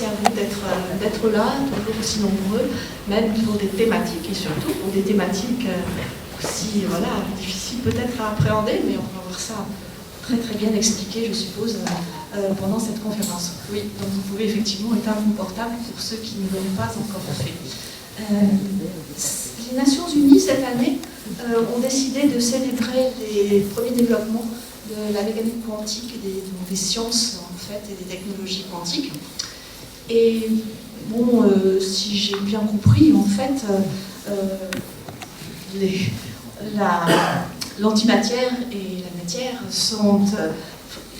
merci à vous d'être là, toujours aussi nombreux, même pour des thématiques, et surtout pour des thématiques aussi difficiles peut-être à appréhender, mais on va voir ça très très bien expliqué, je suppose, pendant cette conférence. Oui, donc vous pouvez effectivement éteindre vos portables pour ceux qui ne l'ont pas encore fait. Les Nations Unies, cette année, ont décidé de célébrer les premiers développements de la mécanique quantique et des sciences, en fait, et des technologies quantiques. Et bon, si j'ai bien compris, en fait, l'antimatière et la matière sont,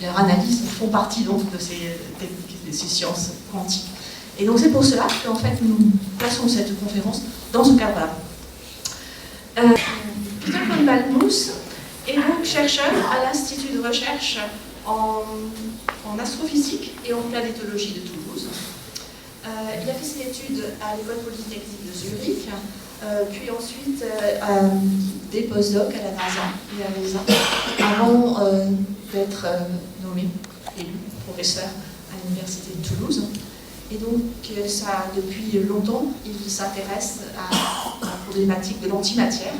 leur analyse font partie donc de ces sciences quantiques. Et donc c'est pour cela qu'en fait nous plaçons cette conférence dans ce cadre-là. Peter von Balmuth est donc chercheur à l'Institut de recherche en astrophysique et en planétologie de Toulouse. Il a fait ses études à l'École polytechnique de Zurich, puis ensuite des postdocs à la NASA et à l'ESA, avant d'être nommé, élu professeur à l'Université de Toulouse. Et donc, depuis longtemps, il s'intéresse à la problématique de l'antimatière.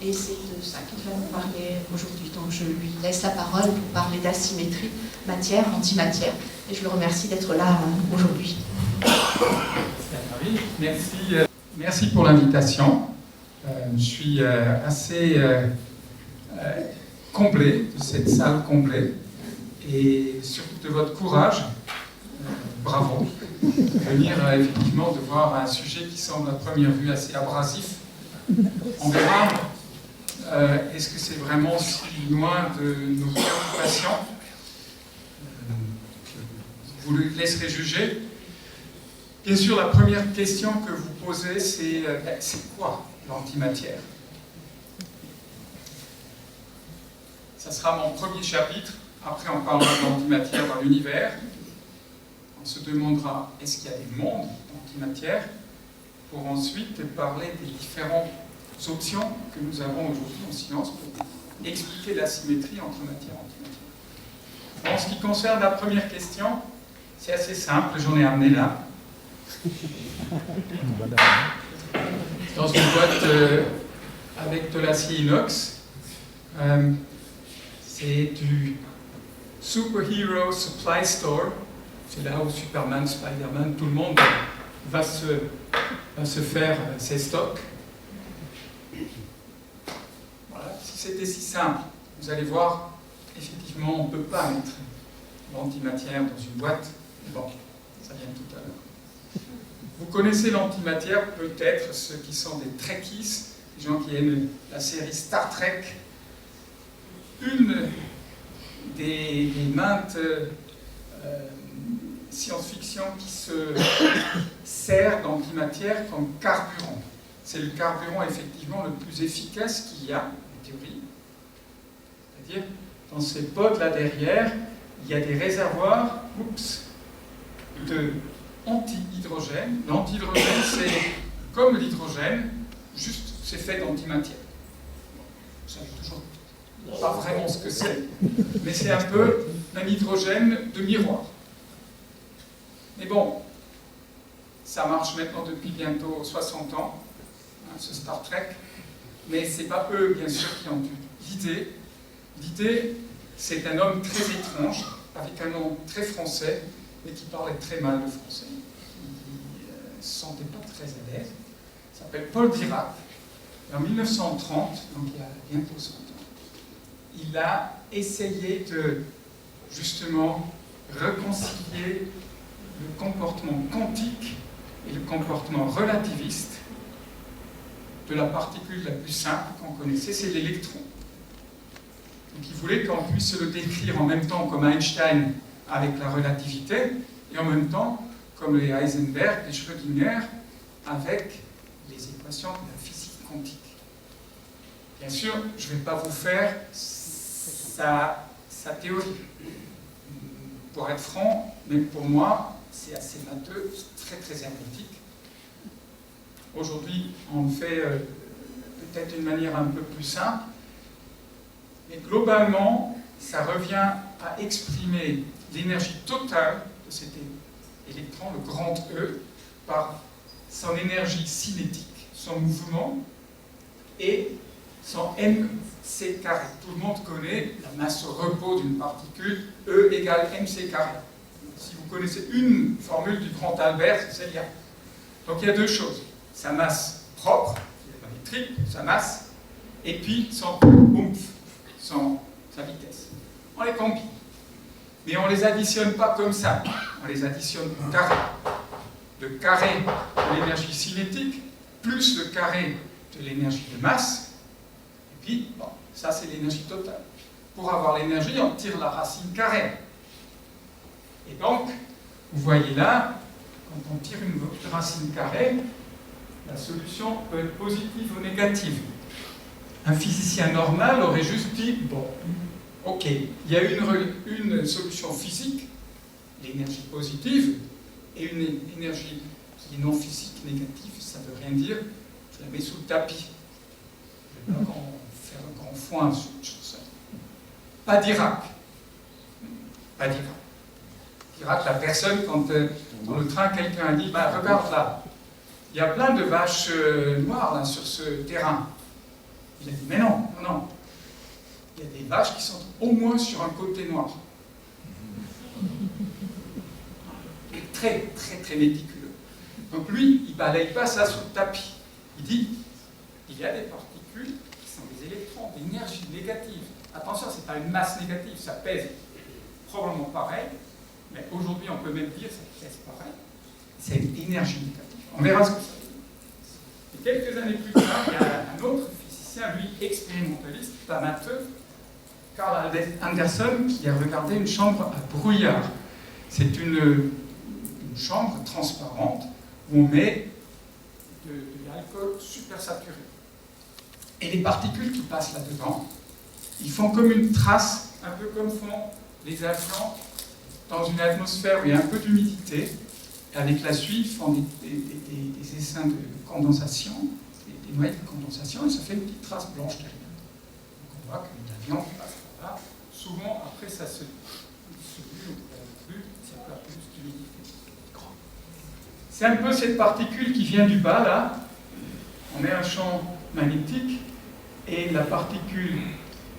Et c'est de ça qu'il va nous parler aujourd'hui. Donc, je lui laisse la parole pour parler d'asymétrie matière-antimatière. Et je le remercie d'être là aujourd'hui. Merci pour l'invitation. Je suis assez complet de cette salle complète et surtout de votre courage. Bravo. Venir effectivement de voir un sujet qui semble à première vue assez abrasif. On verra. Est-ce que c'est vraiment si loin de nos préoccupations? Vous le laisserez juger. Bien sûr, la première question que vous posez, c'est quoi l'antimatière? Ça sera mon premier chapitre. Après, on parlera de l'antimatière dans l'univers. On se demandera, est-ce qu'il y a des mondes d'antimatière? Pour ensuite parler des différentes options que nous avons aujourd'hui en science pour expliquer la symétrie entre matière et antimatière. En ce qui concerne la première question, c'est assez simple, j'en ai amené là. Dans une boîte avec de l'acier inox. C'est du Superhero Supply Store. C'est là où Superman, Spider-Man, tout le monde va se faire ses stocks. Voilà. Si c'était si simple, vous allez voir, effectivement, on ne peut pas mettre l'antimatière dans une boîte. Bon, ça vient tout à l'heure. Vous connaissez l'antimatière, peut-être, ceux qui sont des Trekkies, les gens qui aiment la série Star Trek. Une des maintes science-fiction qui se sert d'antimatière comme carburant. C'est le carburant effectivement le plus efficace qu'il y a, en théorie. C'est-à-dire, dans ces pods là derrière, il y a des réservoirs de anti-hydrogène. L'anti-hydrogène, c'est comme l'hydrogène, juste c'est fait d'antimatière. Vous savez toujours pas vraiment ce que c'est, mais c'est un peu un hydrogène de miroir. Mais bon, ça marche maintenant depuis bientôt 60 ans, hein, ce Star Trek, mais ce n'est pas eux, bien sûr, qui ont eu l'idée. L'idée, c'est un homme très étrange, avec un nom très français, mais qui parlait très mal le français. Il ne se sentait pas très à l'aise. Il s'appelle Paul Dirac. Et en 1930, donc il y a bientôt 100 ans, il a essayé de, justement, réconcilier le comportement quantique et le comportement relativiste de la particule la plus simple qu'on connaissait, c'est l'électron. Donc il voulait qu'on puisse le décrire en même temps comme Einstein avec la relativité, et en même temps comme les Heisenberg et Schrödinger avec les équations de la physique quantique. Bien sûr, je ne vais pas vous faire sa théorie. Pour être franc, même pour moi, c'est assez matheux, très très hermétique. Aujourd'hui, on le fait peut-être d'une manière un peu plus simple, mais globalement, ça revient à exprimer l'énergie totale de cette électron, le grand E, par son énergie cinétique, son mouvement, et son mc carré. Tout le monde connaît la masse au repos d'une particule, E égale mc carré. Si vous connaissez une formule du grand Albert, c'est celle-là. Donc il y a deux choses. Sa masse propre, qui est électrique, sa masse, et puis son oomph, sa vitesse. On les combine. Mais on ne les additionne pas comme ça. On les additionne au carré. Le carré de l'énergie cinétique, plus le carré de l'énergie de masse. Et puis, bon, ça c'est l'énergie totale. Pour avoir l'énergie, on tire la racine carrée. Et donc, vous voyez là, quand on tire une racine carrée, la solution peut être positive ou négative. Un physicien normal aurait juste dit, bon, ok, il y a une solution physique, l'énergie positive, et une énergie qui est non physique, négative, ça ne veut rien dire, je la mets sous le tapis. Je ne vais pas faire un grand foin sur ça. Pas d'Irak. Pas d'Irak. Irak, la personne, quand dans le train, quelqu'un a dit, bah, regarde là, il y a plein de vaches noires là, sur ce terrain. Il a dit, mais non, non, non. Il y a des vaches qui sont au moins sur un côté noir. Très, très, très méticuleux. Donc lui, il ne balaye pas ça sous le tapis. Il dit, il y a des particules qui sont des électrons d'énergie négative. Attention, ce n'est pas une masse négative, ça pèse probablement pareil, mais aujourd'hui on peut même dire que ça pèse pareil. C'est une énergie négative. On verra ce que ça veut dire. Et quelques années plus tard, il y a un autre physicien, lui expérimentaliste, amateur, Carl Anderson, qui a regardé une chambre à brouillard. C'est une chambre transparente où on met de l'alcool super saturé. Et les particules qui passent là-dedans, ils font comme une trace, un peu comme font les avions dans une atmosphère où il y a un peu d'humidité. Avec la suie, ils font des essaims de condensation, des noyaux de condensation, et ça fait une petite trace blanche derrière. Donc on voit qu'un avion qui passe là, souvent après ça se brûle, ça peut plus d'humidité. C'est un peu cette particule qui vient du bas là. On met un champ magnétique et la particule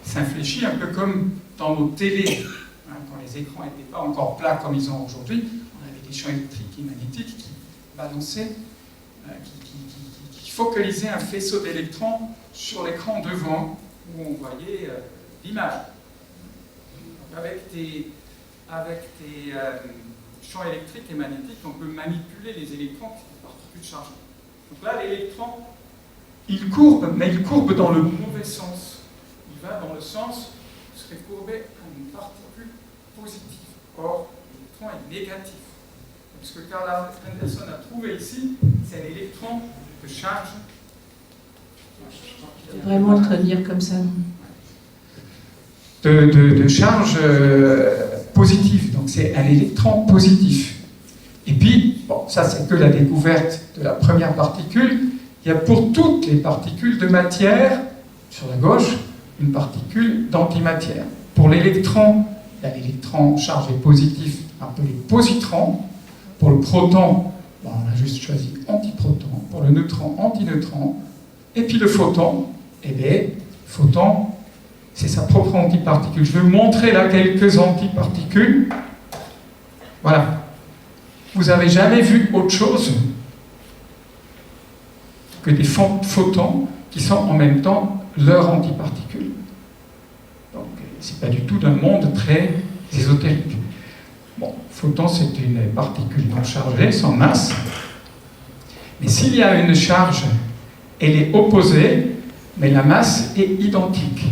s'infléchit un peu comme dans nos télés. Quand les écrans n'étaient pas encore plats comme ils ont aujourd'hui, on avait des champs électriques et magnétiques qui balançaient, qui focalisaient un faisceau d'électrons sur l'écran devant où on voyait l'image. Avec des champs électriques et magnétiques, on peut manipuler les électrons qui sont des particules chargées. Donc là, l'électron, il courbe, mais il courbe dans le mauvais sens. Il va dans le sens où il serait courbé à une particule positive. Or, l'électron est négatif. Donc, ce que Carl Anderson a trouvé ici, c'est un électron de charge. Vraiment le traduire comme ça. De charge positive. Donc c'est un électron positif. Et puis, bon, ça c'est que la découverte de la première particule. Il y a pour toutes les particules de matière, sur la gauche, une particule d'antimatière. Pour l'électron, il y a l'électron chargé positif, appelé positron. Pour le proton, bon, on a juste choisi antiproton. Pour le neutron, antineutron. Et puis le photon, eh bien, photon, c'est sa propre antiparticule. Je vais vous montrer là quelques antiparticules. Voilà. Vous n'avez jamais vu autre chose que des photons qui sont en même temps leurs antiparticules. Donc, c'est pas du tout d'un monde très ésotérique. Bon, photon, c'est une particule non chargée, sans masse. Mais s'il y a une charge, elle est opposée, mais la masse est identique.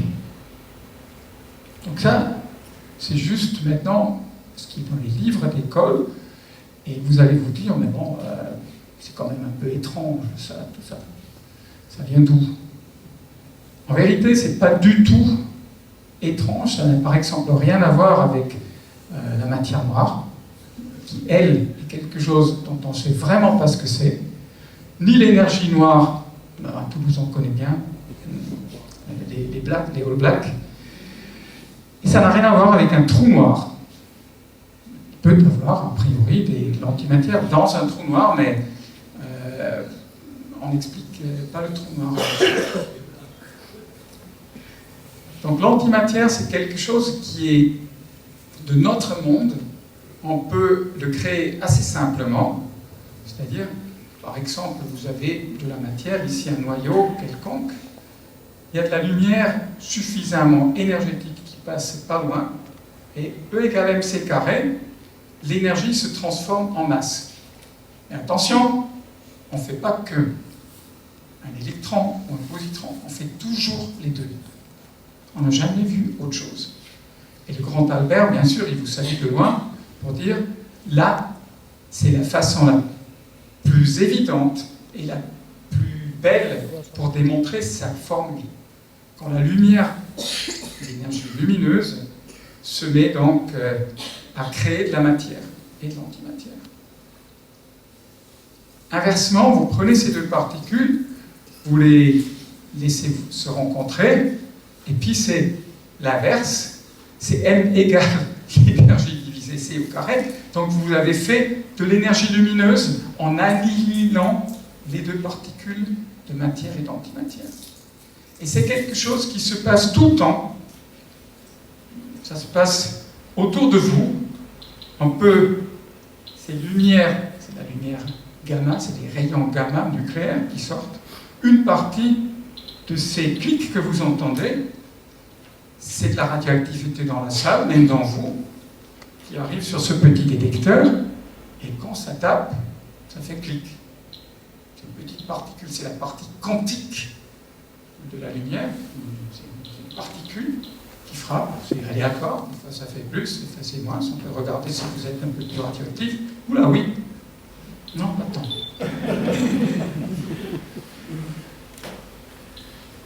Donc ça, c'est juste maintenant ce qui est dans les livres d'école, et vous allez vous dire, mais bon, c'est quand même un peu étrange, ça, tout ça. Ça vient d'où? En vérité, c'est pas du tout étrange, ça n'a par exemple rien à voir avec la matière noire, qui, elle, est quelque chose dont on ne sait vraiment pas ce que c'est, ni l'énergie noire, à Toulouse on connaît bien, les blacks, les all blacks, et ça n'a rien à voir avec un trou noir. Il peut y avoir, a priori, des de l'antimatière dans un trou noir, mais on n'explique pas le trou noir. Donc l'antimatière, c'est quelque chose qui est de notre monde. On peut le créer assez simplement, c'est-à-dire, par exemple, vous avez de la matière, ici un noyau quelconque, il y a de la lumière suffisamment énergétique qui passe pas loin, et E égale mc carré, l'énergie se transforme en masse. Et attention, on ne fait pas que un électron ou un positron, on fait toujours les deux. On n'a jamais vu autre chose. Et le grand Albert, bien sûr, il vous salue de loin pour dire, là, c'est la façon la plus évidente et la plus belle pour démontrer sa formule. Quand la lumière, l'énergie lumineuse, se met donc à créer de la matière et de l'antimatière. Inversement, vous prenez ces deux particules, vous les laissez se rencontrer, et puis c'est l'inverse, c'est M égale l'énergie divisée C au carré, donc vous avez fait de l'énergie lumineuse en annihilant les deux particules de matière et d'antimatière. Et c'est quelque chose qui se passe tout le temps, ça se passe autour de vous, on peut, ces lumières, c'est la lumière gamma, c'est des rayons gamma nucléaires qui sortent, une partie de ces clics que vous entendez, c'est de la radioactivité dans la salle, même dans vous, qui arrive sur ce petit détecteur, et quand ça tape, ça fait clic. C'est une petite particule, c'est la partie quantique de la lumière, c'est une particule qui frappe, c'est aléatoire, des fois ça fait plus, des fois c'est moins, on peut regarder si vous êtes un peu plus radioactif. Oula, oui. Non, pas tant.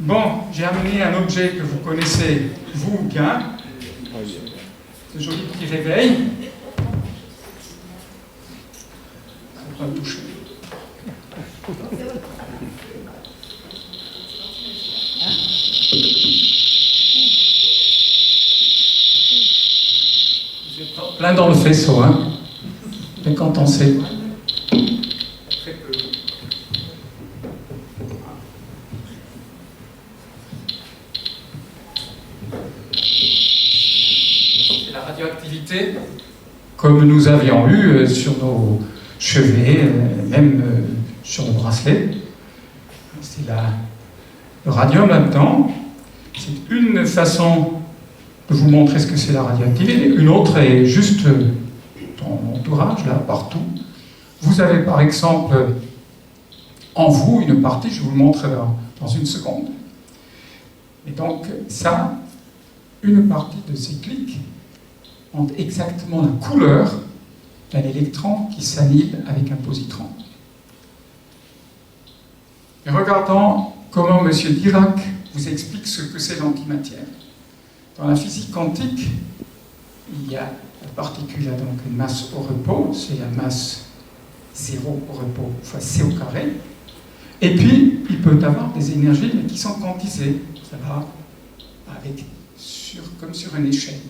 Bon, j'ai amené un objet que vous connaissez, vous bien. Ce joli petit réveil. On va le toucher. Vous êtes plein dans le faisceau, hein. Mais quand on sait. Très peu. C'est la radioactivité, comme nous avions eu sur nos chevets, même sur le bracelet. C'est le radium là-dedans. C'est une façon de vous montrer ce que c'est la radioactivité. Une autre est juste dans l'entourage, là, partout. Vous avez par exemple en vous une partie, je vous le montre dans une seconde. Et donc ça, une partie de ces clics ont exactement la couleur d'un électron qui s'annihile avec un positron. Et regardons comment M. Dirac vous explique ce que c'est l'antimatière. Dans la physique quantique, il y a la particule a donc une masse au repos, c'est la masse 0 au repos fois C au carré. Et puis, il peut avoir des énergies mais qui sont quantisées. Ça va comme sur une échelle.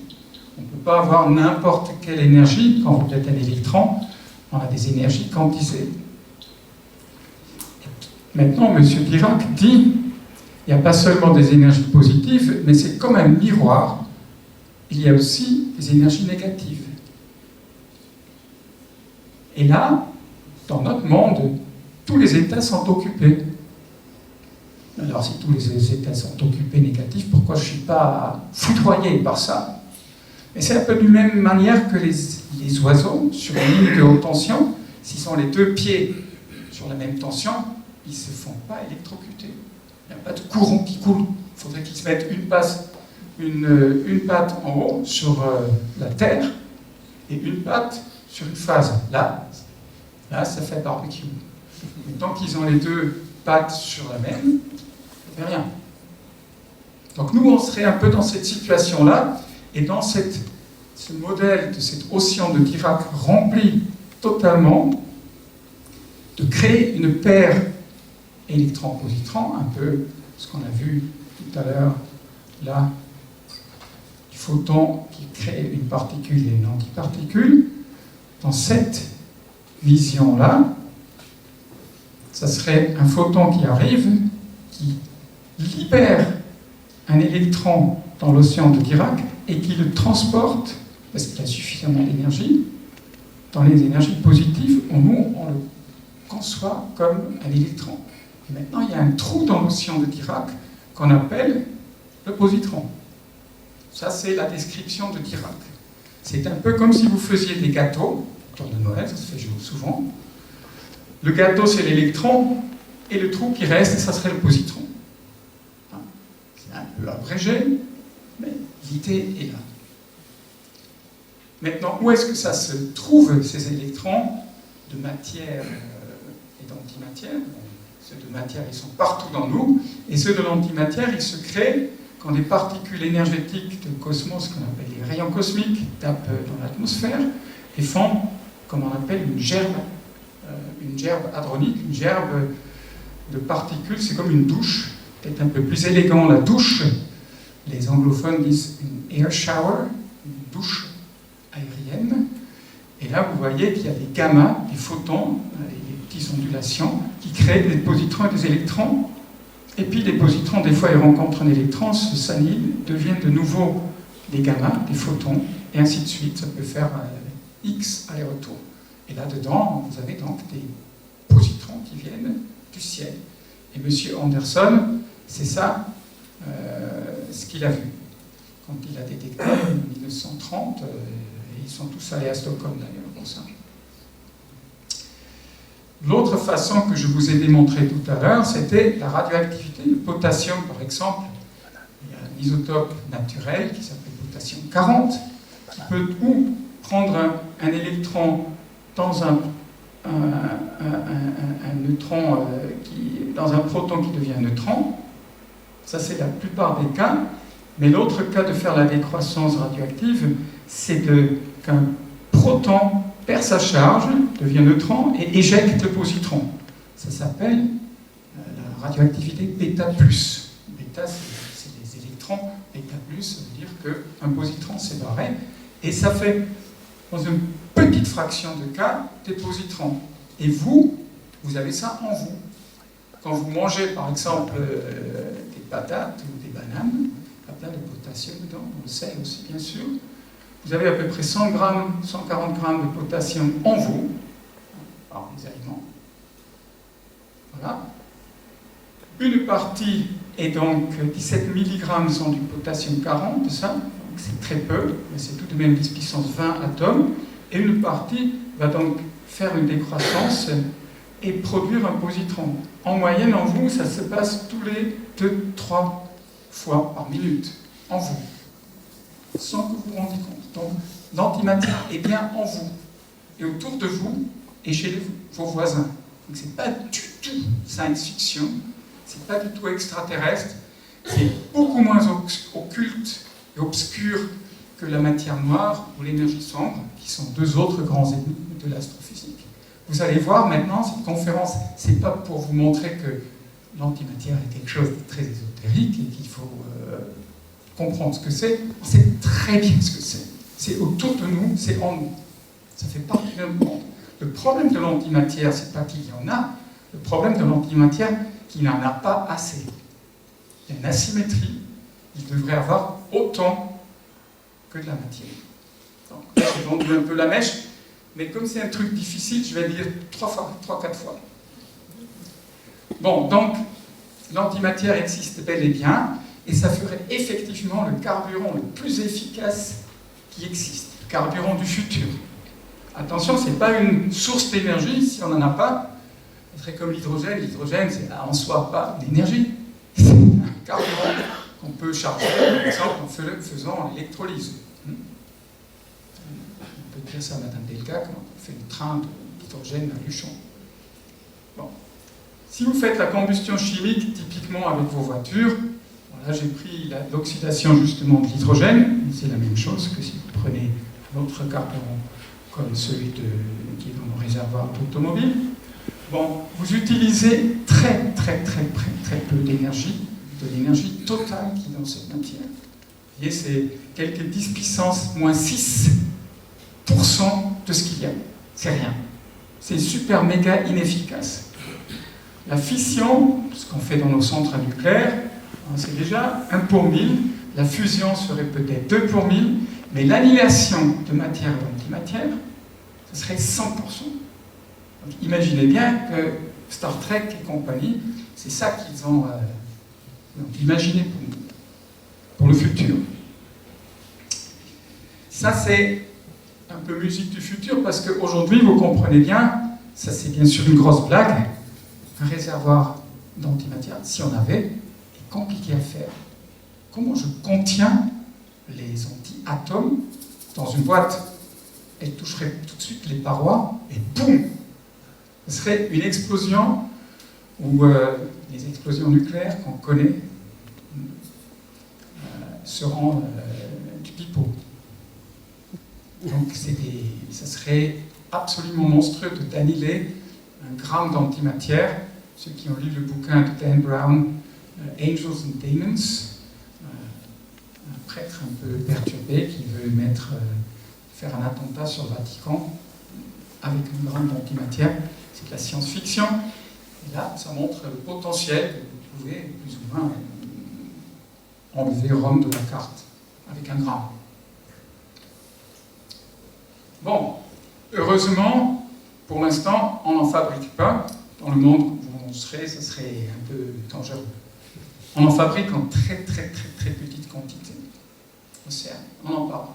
On ne peut pas avoir n'importe quelle énergie. Quand vous êtes un électron, on a des énergies quantisées. Maintenant, M. Dirac dit il n'y a pas seulement des énergies positives, mais c'est comme un miroir. Il y a aussi des énergies négatives. Et là, dans notre monde, tous les états sont occupés. Alors, si tous les états sont occupés négatifs, pourquoi je ne suis pas foudroyé par ça? Et c'est un peu de la même manière que les oiseaux, sur une ligne de haute tension, s'ils ont les deux pieds sur la même tension, ils ne se font pas électrocuter. Il n'y a pas de courant qui coule. Il faudrait qu'ils se mettent une patte en haut sur la terre et une patte sur une phase. Là, ça fait barbecue. Mais tant qu'ils ont les deux pattes sur la même, ça ne fait rien. Donc nous, on serait un peu dans cette situation-là, et dans ce modèle de cet océan de Dirac rempli totalement, de créer une paire électron-positron, un peu ce qu'on a vu tout à l'heure, là, du photon qui crée une particule et une antiparticule. Dans cette vision-là, ça serait un photon qui arrive, qui libère un électron dans l'océan de Dirac et qui le transporte, parce qu'il y a suffisamment d'énergie, dans les énergies positives, où nous, on le conçoit comme un électron. Et maintenant, il y a un trou dans l'océan de Dirac qu'on appelle le positron. Ça, c'est la description de Dirac. C'est un peu comme si vous faisiez des gâteaux, autour de Noël, ça se fait souvent. Le gâteau, c'est l'électron, et le trou qui reste, ça serait le positron. C'est un peu abrégé, mais l'idée est là. Maintenant, où est-ce que ça se trouve, ces électrons de matière et d'antimatière? Ceux de matière, ils sont partout dans nous, et ceux de l'antimatière, ils se créent quand des particules énergétiques de cosmos, qu'on appelle les rayons cosmiques, tapent dans l'atmosphère et font, comme on appelle, une gerbe hadronique, une gerbe de particules. C'est comme une douche, peut-être un peu plus élégant, la douche. Les anglophones disent une air shower, une douche aérienne. Et là, vous voyez qu'il y a des gammas, des photons, des petites ondulations, qui créent des positrons et des électrons. Et puis les positrons, des fois, ils rencontrent un électron, se s'annihilent, deviennent de nouveau des gammas, des photons, et ainsi de suite. Ça peut faire X aller-retour. Et là-dedans, vous avez donc des positrons qui viennent du ciel. Et M. Anderson, c'est ça ce qu'il a vu. Quand il a détecté en 1930, ils sont tous allés à Stockholm d'ailleurs pour ça. L'autre façon que je vous ai démontré tout à l'heure, c'était la radioactivité. Le potassium, par exemple, il y a un isotope naturel qui s'appelle potassium 40, qui peut ou prendre un électron dans un neutron, dans un proton qui devient un neutron. Ça, c'est la plupart des cas. Mais l'autre cas de faire la décroissance radioactive, c'est qu'un proton perd sa charge, devient neutron et éjecte le positron. Ça s'appelle la radioactivité bêta+. Bêta, c'est les électrons. Bêta+, ça veut dire qu'un positron s'est barré. Et ça fait, dans une petite fraction de cas, des positrons. Et vous avez ça en vous. Quand vous mangez, par exemple, des patates ou des bananes, il y a plein de potassium dedans, on le sait aussi, bien sûr. Vous avez à peu près 100 grammes, 140 grammes de potassium en vous, par les aliments. Voilà. Une partie est donc 17 mg sont du potassium 40, ça, donc c'est très peu, mais c'est tout de même 10 puissance 20 atomes. Et une partie va donc faire une décroissance et produire un positron. En moyenne, en vous, ça se passe tous les 2-3 fois par minute, en vous, sans que vous vous rendiez compte. Donc, l'antimatière est bien en vous, et autour de vous, et chez vos voisins. Donc, c'est pas du tout science-fiction, c'est pas du tout extraterrestre, c'est beaucoup moins occulte et obscur que la matière noire ou l'énergie sombre, qui sont deux autres grands ennemis de l'astrophysique. Vous allez voir maintenant, cette conférence, c'est pas pour vous montrer que l'antimatière est quelque chose de très ésotérique et qu'il faut comprendre ce que c'est. On sait très bien ce que c'est. C'est autour de nous, c'est en nous. Ça fait partie de notre monde. Le problème de l'antimatière, c'est pas qu'il y en a. Le problème de l'antimatière, qu'il n'en a pas assez. Il y a une asymétrie. Il devrait avoir autant que de la matière. Donc, j'ai vendu un peu la mèche, mais comme c'est un truc difficile, je vais dire 3-4 fois. Bon, donc, l'antimatière existe bel et bien, et ça ferait effectivement le carburant le plus efficace qui existe, le carburant du futur. Attention, ce n'est pas une source d'énergie, si on n'en a pas, ce serait comme l'hydrogène. L'hydrogène, c'est en soi pas l'énergie, c'est un carburant qu'on peut charger, par exemple, en faisant l'électrolyse. On peut dire ça à Madame Delga quand on fait le train d'hydrogène à Luchon. Bon. Si vous faites la combustion chimique, typiquement avec vos voitures, là j'ai pris l'oxydation justement de l'hydrogène, c'est la même chose que si vous prenez un autre carburant comme celui qui est dans nos réservoirs d'automobile. Bon, vous utilisez très peu d'énergie, de l'énergie totale qui est dans cette matière. Vous voyez, c'est quelques 10 puissance moins 6% de ce qu'il y a. C'est rien. c'est super méga inefficace. La fission, ce qu'on fait dans nos centres nucléaires, c'est déjà 1 pour 1000. La fusion serait peut-être 2 pour 1000. Mais l'annihilation de matière et d'antimatière, ce serait 100%. Donc, imaginez bien que Star Trek et compagnie, c'est ça qu'ils ont imaginé pour le futur. Ça, c'est un peu musique du futur, parce qu'aujourd'hui, vous comprenez bien, ça c'est bien sûr une grosse blague, un réservoir d'antimatière, si on avait, est compliqué à faire. Comment je contiens les anti-atomes dans une boîte? Elle toucherait tout de suite les parois, et boum! Ce serait une explosion, ou les explosions nucléaires qu'on connaît seront du pipeau. Donc ça serait absolument monstrueux d'annihiler 1 gramme d'antimatière. Ceux qui ont lu le bouquin de Dan Brown, Angels and Demons, un prêtre un peu perturbé qui veut faire un attentat sur le Vatican avec 1 gramme d'antimatière, c'est de la science-fiction. Et là, ça montre le potentiel que vous pouvez plus ou moins enlever Rome de la carte avec 1 gramme. Bon, heureusement, pour l'instant, on n'en fabrique pas. Dans le monde où on serait, ça serait un peu dangereux. On en fabrique en très petite quantité. Au CERN, on en parle.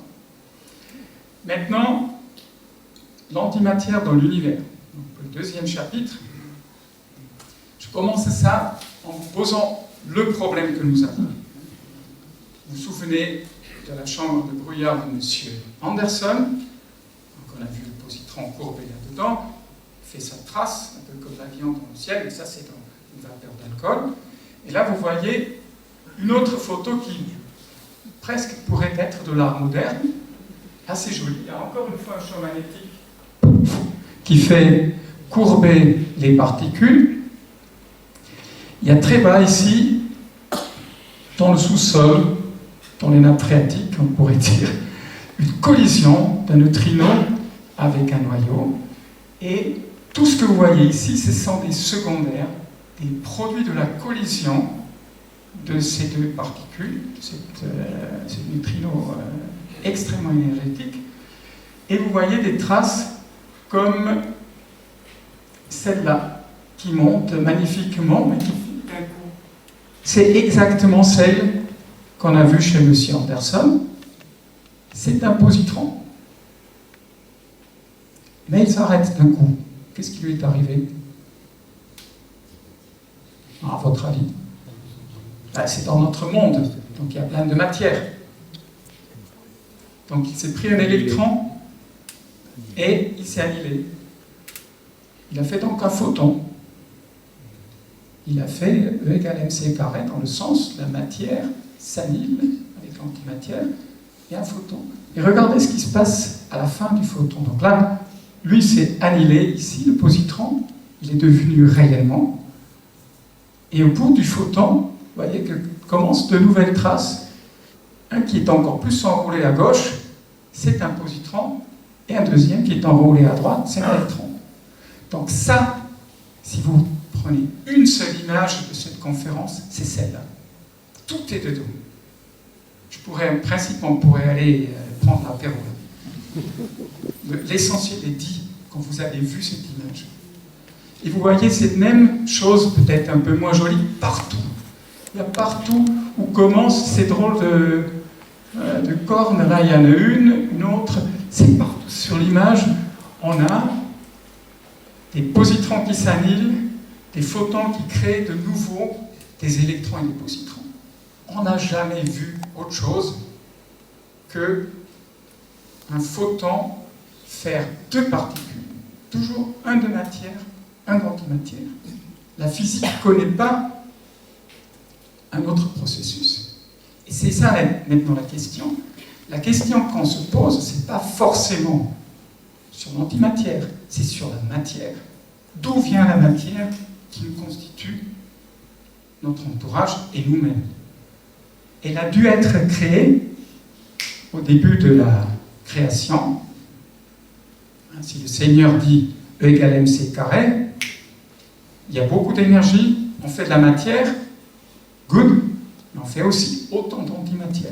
Maintenant, l'antimatière dans l'univers. Donc, le 2e chapitre. Je commence ça en vous posant le problème que nous avons. Vous vous souvenez de la chambre de brouillard de M. Anderson? Donc, on a vu le positron courbé là-dedans, fait sa trace, un peu comme l'avion dans le ciel, mais ça c'est dans une vapeur d'alcool. Et là, vous voyez une autre photo qui presque pourrait être de l'art moderne, assez jolie. Il y a encore une fois un champ magnétique qui fait courber les particules. Il y a très bas ici, dans le sous-sol, dans les nappes phréatiques, on pourrait dire, une collision d'un neutrino avec un noyau. Et tout ce que vous voyez ici, ce sont des secondaires, des produits de la collision de ces 2 particules, ce neutrino extrêmement énergétique. Et vous voyez des traces comme celle-là, qui monte magnifiquement, mais qui d'un coup. C'est exactement celle qu'on a vue chez M. Anderson. C'est un positron. Mais il s'arrête d'un coup. Qu'est-ce qui lui est arrivé? À votre avis? C'est dans notre monde, donc il y a plein de matière. Donc il s'est pris un électron et il s'est annihilé. Il a fait donc un photon. Il a fait E égale mc carré dans le sens la matière s'annihile avec l'antimatière et un photon. Et regardez ce qui se passe à la fin du photon. Donc là, lui s'est annihilé ici, le positron, il est devenu réellement. Et au bout du photon, vous voyez que commencent de nouvelles traces. Un qui est encore plus enroulé à gauche, c'est un positron, et un deuxième qui est enroulé à droite, c'est un électron. Donc ça, si vous prenez une seule image de cette conférence, c'est celle-là. Tout est dedans. En principe, on pourrait aller prendre l'apéro. L'essentiel est dit quand vous avez vu cette image. Et vous voyez cette même chose, peut-être un peu moins jolie, partout. Il y a partout où commencent ces drôles de cornes. Là, il y en a une autre. C'est partout sur l'image. On a des positrons qui s'annihilent, des photons qui créent de nouveau des électrons et des positrons. On n'a jamais vu autre chose que un photon faire 2 particules. Toujours un de matière, un d'antimatière. La physique ne connaît pas un autre processus. Et c'est ça maintenant la question. La question qu'on se pose, ce n'est pas forcément sur l'antimatière, c'est sur la matière. D'où vient la matière qui nous constitue notre entourage et nous-mêmes? Elle a dû être créée au début de la création. Si le Seigneur dit E égale mc carré, il y a beaucoup d'énergie, on fait de la matière, good, mais on fait aussi autant d'antimatière.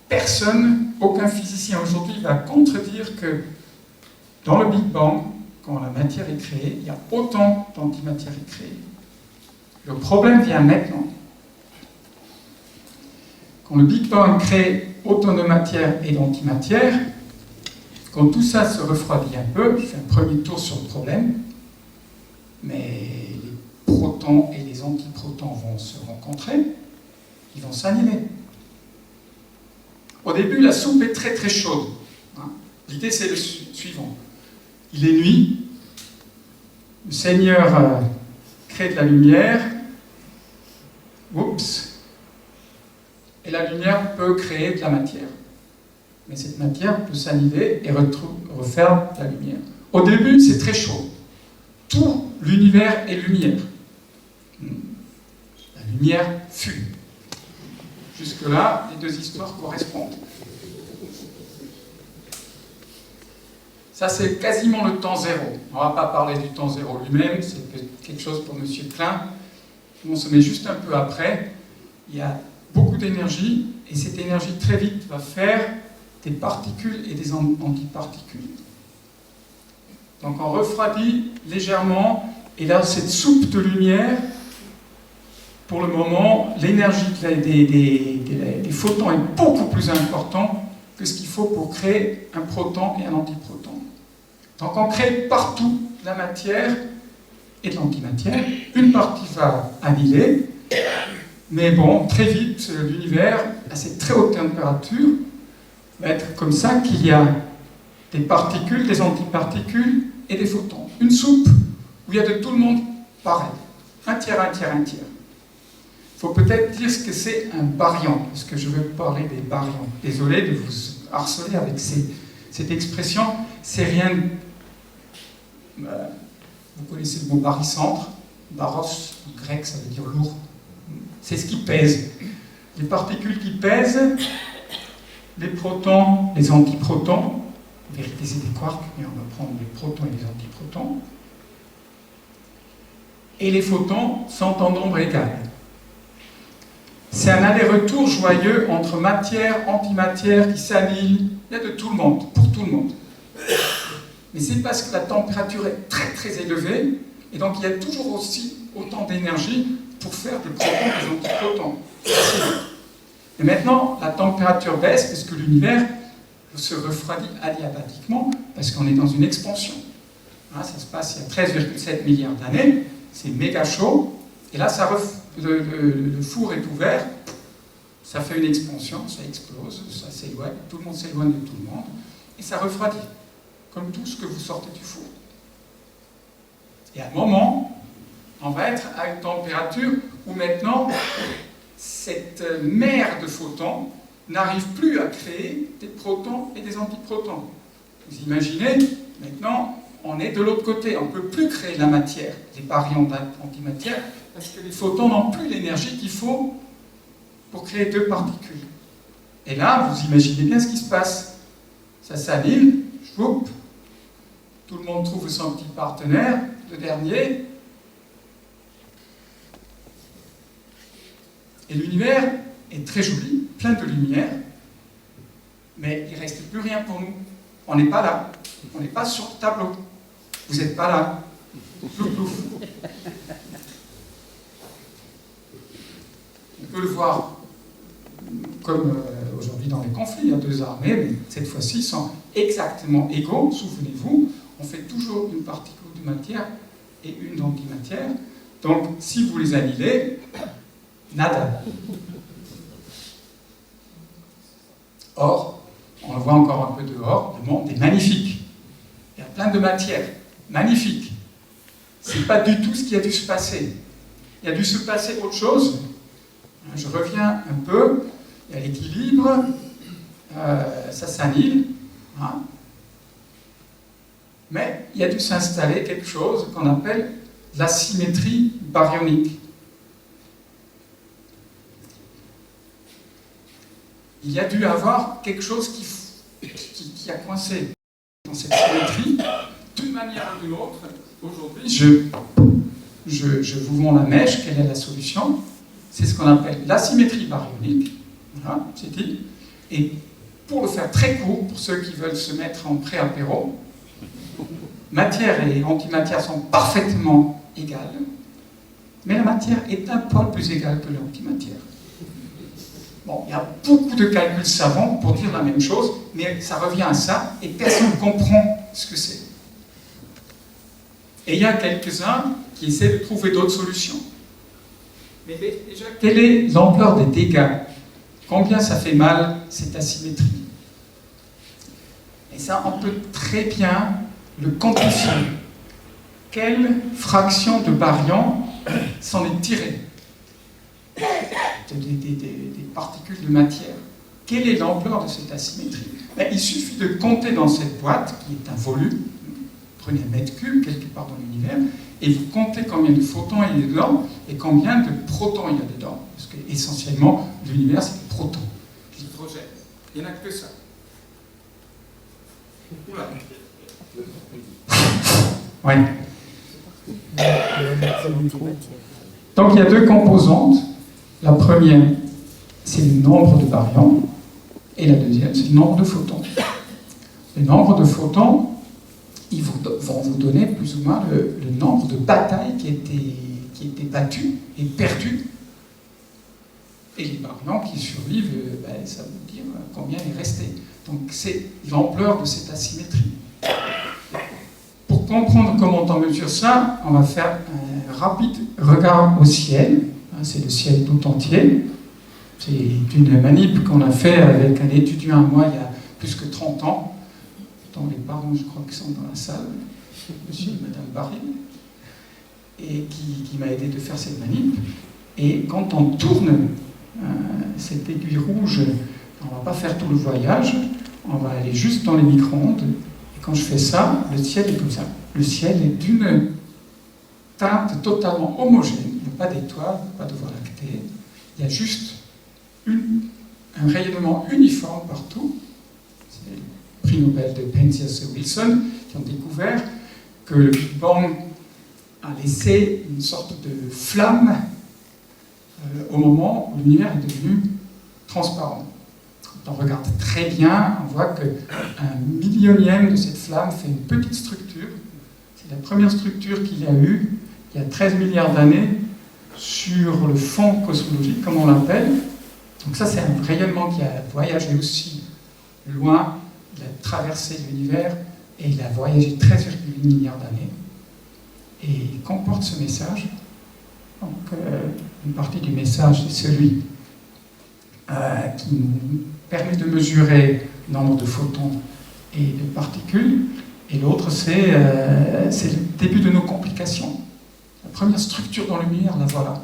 Personne, aucun physicien aujourd'hui va contredire que dans le Big Bang, quand la matière est créée, il y a autant d'antimatière créée. Le problème vient maintenant. Quand le Big Bang crée autant de matière et d'antimatière, quand tout ça se refroidit un peu, je fais un premier tour sur le problème, mais les protons et les antiprotons vont se rencontrer, ils vont s'annihiler. Au début, la soupe est très très chaude. L'idée c'est le suivant. Il est nuit, le Seigneur crée de la lumière, oups, et la lumière peut créer de la matière. Mais cette matière peut s'annihiler et refaire de la lumière. Au début, c'est très chaud. Tout l'univers est lumière. La lumière fume. Jusque-là, les deux histoires correspondent. Ça, c'est quasiment le temps zéro. On ne va pas parler du temps zéro lui-même, c'est quelque chose pour M. Klein. On se met juste un peu après. Il y a beaucoup d'énergie, et cette énergie, très vite, va faire des particules et des antiparticules. Donc on refroidit légèrement, et là, cette soupe de lumière, pour le moment, l'énergie des photons est beaucoup plus importante que ce qu'il faut pour créer un proton et un antiproton. Donc on crée partout de la matière et de l'antimatière. Une partie va annihiler, mais bon, très vite, l'univers, à cette très haute température, va être comme ça qu'il y a des particules, des antiparticules et des photons. Une soupe où il y a de tout le monde pareil. Un tiers, un tiers, un tiers. Il faut peut-être dire ce que c'est un baryon, parce que je veux parler des baryons. Désolé de vous harceler avec cette expression. C'est rien. Vous connaissez le mot barycentre. Baros, en grec, ça veut dire lourd. C'est ce qui pèse. Les particules qui pèsent, les protons, les antiprotons. En vérité, c'est des quarks, mais on va prendre les protons et les antiprotons. Et les photons sont en nombre égal. C'est un aller-retour joyeux entre matière, antimatière qui s'annihile. Il y a de tout le monde, pour tout le monde. Mais c'est parce que la température est très très élevée, et donc il y a toujours aussi autant d'énergie pour faire des protons et des antiprotons. Et maintenant, la température baisse parce que l'univers se refroidit adiabatiquement, parce qu'on est dans une expansion. Ça se passe il y a 13,7 milliards d'années, c'est méga chaud, et là le four est ouvert, ça fait une expansion, ça explose, ça s'éloigne, tout le monde s'éloigne de tout le monde, et ça refroidit, comme tout ce que vous sortez du four. Et à un moment, on va être à une température où maintenant, cette mer de photons n'arrive plus à créer des protons et des antiprotons. Vous imaginez, maintenant, on est de l'autre côté, on ne peut plus créer de la matière, des baryons d'antimatière, parce que les photons n'ont plus l'énergie qu'il faut pour créer deux particules. Et là, vous imaginez bien ce qui se passe. Ça s'annihile, choup, tout le monde trouve son petit partenaire, le dernier, et l'univers est très joli, plein de lumière, mais il ne reste plus rien pour nous. On n'est pas là, on n'est pas sur le tableau. Vous n'êtes pas là. Plouf, plouf. On peut le voir comme aujourd'hui dans les conflits, il y a deux armées, mais cette fois-ci sont exactement égaux. Souvenez-vous, on fait toujours une particule de matière et une d'antimatière. Donc, si vous les annihilez, nada. Or, on le voit encore un peu dehors, le monde est magnifique. Il y a plein de matière, magnifique. C'est pas du tout ce qui a dû se passer. Il y a dû se passer autre chose. Je reviens un peu, il y a l'équilibre, ça s'annihile. Mais il y a dû s'installer quelque chose qu'on appelle la symétrie baryonique. Il y a dû avoir quelque chose qui a coincé. dans cette symétrie, d'une manière ou d'une autre, aujourd'hui, je vous vends la mèche. Quelle est la solution? C'est ce qu'on appelle l'asymétrie baryonique. Voilà, c'est dit. Et pour le faire très court, pour ceux qui veulent se mettre en pré-apéro, matière et antimatière sont parfaitement égales, mais la matière est un poil plus égale que l'antimatière. Bon, il y a beaucoup de calculs savants pour dire la même chose, mais ça revient à ça, et personne ne comprend ce que c'est. Et il y a quelques-uns qui essaient de trouver d'autres solutions. Mais déjà, quelle est l'ampleur des dégâts? Combien ça fait mal, cette asymétrie? Et ça, on peut très bien le quantifier. Quelle fraction de baryon s'en est tirée des particules de matière? Quelle est l'ampleur de cette asymétrie? Il suffit de compter dans cette boîte, qui est un volume, prenez un mètre cube quelque part dans l'univers, et vous comptez combien de photons il y a dedans, et combien de protons il y a dedans. Parce que essentiellement, l'univers, c'est des protons, l'hydrogène. Il n'y en a que ça. Oula. Ouais. Donc il y a deux composantes. La première, c'est le nombre de baryons, et la deuxième, c'est le nombre de photons. Le nombre de photons, ils vont vous donner plus ou moins le nombre de batailles qui étaient battues et perdues. Et les baryons qui survivent, ça veut dire combien est resté. Donc c'est l'ampleur de cette asymétrie. Pour comprendre comment on mesure ça, on va faire un rapide regard au ciel. C'est le ciel tout entier. C'est une manip qu'on a fait avec un étudiant à moi il y a plus que 30 ans, dont les parents, je crois, qui sont dans la salle, monsieur et madame Baril, et qui m'a aidé de faire cette manip. Et quand on tourne cette aiguille rouge, on ne va pas faire tout le voyage, on va aller juste dans les micro-ondes. Et quand je fais ça, le ciel est comme ça. Le ciel est d'une teinte totalement homogène. Il n'y a pas d'étoiles, pas de voie lactée. Il y a juste un rayonnement uniforme partout. C'est le prix Nobel de Penzias et Wilson qui ont découvert que le Big Bang a laissé une sorte de flamme au moment où l'univers est devenu transparent. Quand on regarde très bien, on voit qu'un millionième de cette flamme fait une petite structure. C'est la première structure qu'il y a eu il y a 13 milliards d'années sur le fond cosmologique, comme on l'appelle. Donc ça, c'est un rayonnement qui a voyagé aussi loin, il a traversé l'univers et il a voyagé 13,8 milliards d'années. Et il comporte ce message. Donc, une partie du message, c'est celui qui nous permet de mesurer le nombre de photons et de particules. Et l'autre, c'est le début de nos complications. La première structure dans l'univers, la voilà.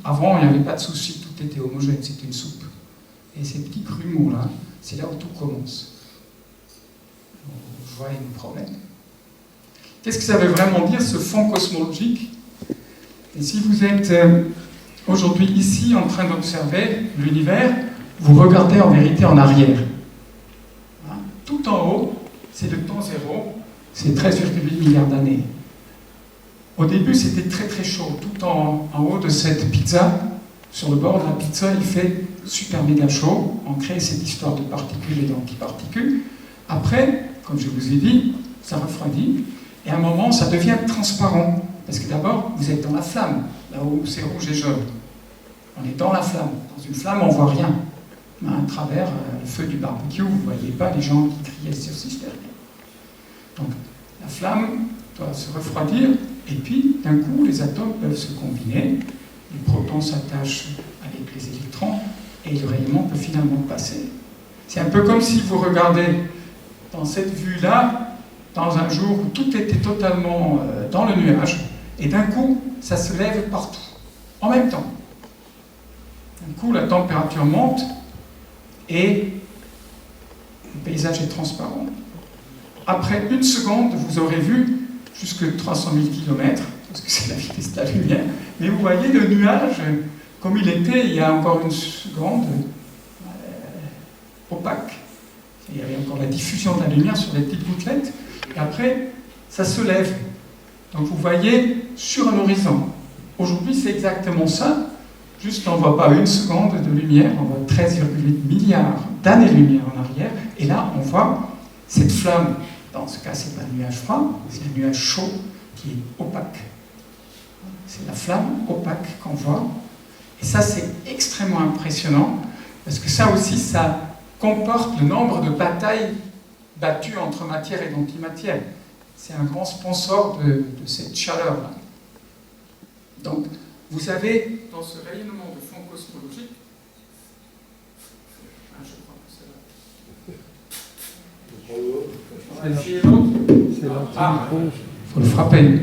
Avant, il n'y avait pas de souci, tout était homogène, c'était une soupe. Et ces petits grumeaux-là, c'est là où tout commence. Vous voyez le problème. Qu'est-ce que ça veut vraiment dire, ce fond cosmologique? Et si vous êtes aujourd'hui ici en train d'observer l'univers, vous regardez en vérité en arrière. Tout en haut, c'est le temps zéro, c'est 13,8 milliards d'années. Au début, c'était très très chaud. Tout en haut de cette pizza, sur le bord de la pizza, il fait super méga chaud. On crée cette histoire de particules et d'antiparticules. Après, comme je vous ai dit, ça refroidit. Et à un moment, ça devient transparent. Parce que d'abord, vous êtes dans la flamme, là où c'est rouge et jaune. On est dans la flamme. Dans une flamme, on ne voit rien. À travers le feu du barbecue, vous ne voyez pas les gens qui criaient sur cisterne. Donc, la flamme doit se refroidir, et puis, d'un coup, les atomes peuvent se combiner, les protons s'attachent avec les électrons, et le rayonnement peut finalement passer. C'est un peu comme si vous regardez dans cette vue-là, dans un jour où tout était totalement dans le nuage, et d'un coup, ça se lève partout, en même temps. D'un coup, la température monte, et le paysage est transparent. Après une seconde, vous aurez vu jusque 300 000 km, parce que c'est la vitesse de la lumière, mais vous voyez le nuage comme il était il y a encore une seconde, opaque. Il y avait encore la diffusion de la lumière sur des petites gouttelettes, et après, ça se lève. Donc vous voyez sur un horizon. Aujourd'hui, c'est exactement ça. Juste, on ne voit pas une seconde de lumière, on voit 13,8 milliards d'années-lumière en arrière, et là, on voit cette flamme. Dans ce cas, ce n'est pas un nuage froid, c'est un nuage chaud qui est opaque. C'est la flamme opaque qu'on voit. Et ça, c'est extrêmement impressionnant, parce que ça aussi, ça comporte le nombre de batailles battues entre matière et antimatière. C'est un grand sponsor de cette chaleur-là. Donc, vous avez, dans ce rayonnement de fond cosmologique, je crois que c'est là. On va essayer l'autre. Ah, il faut le frapper.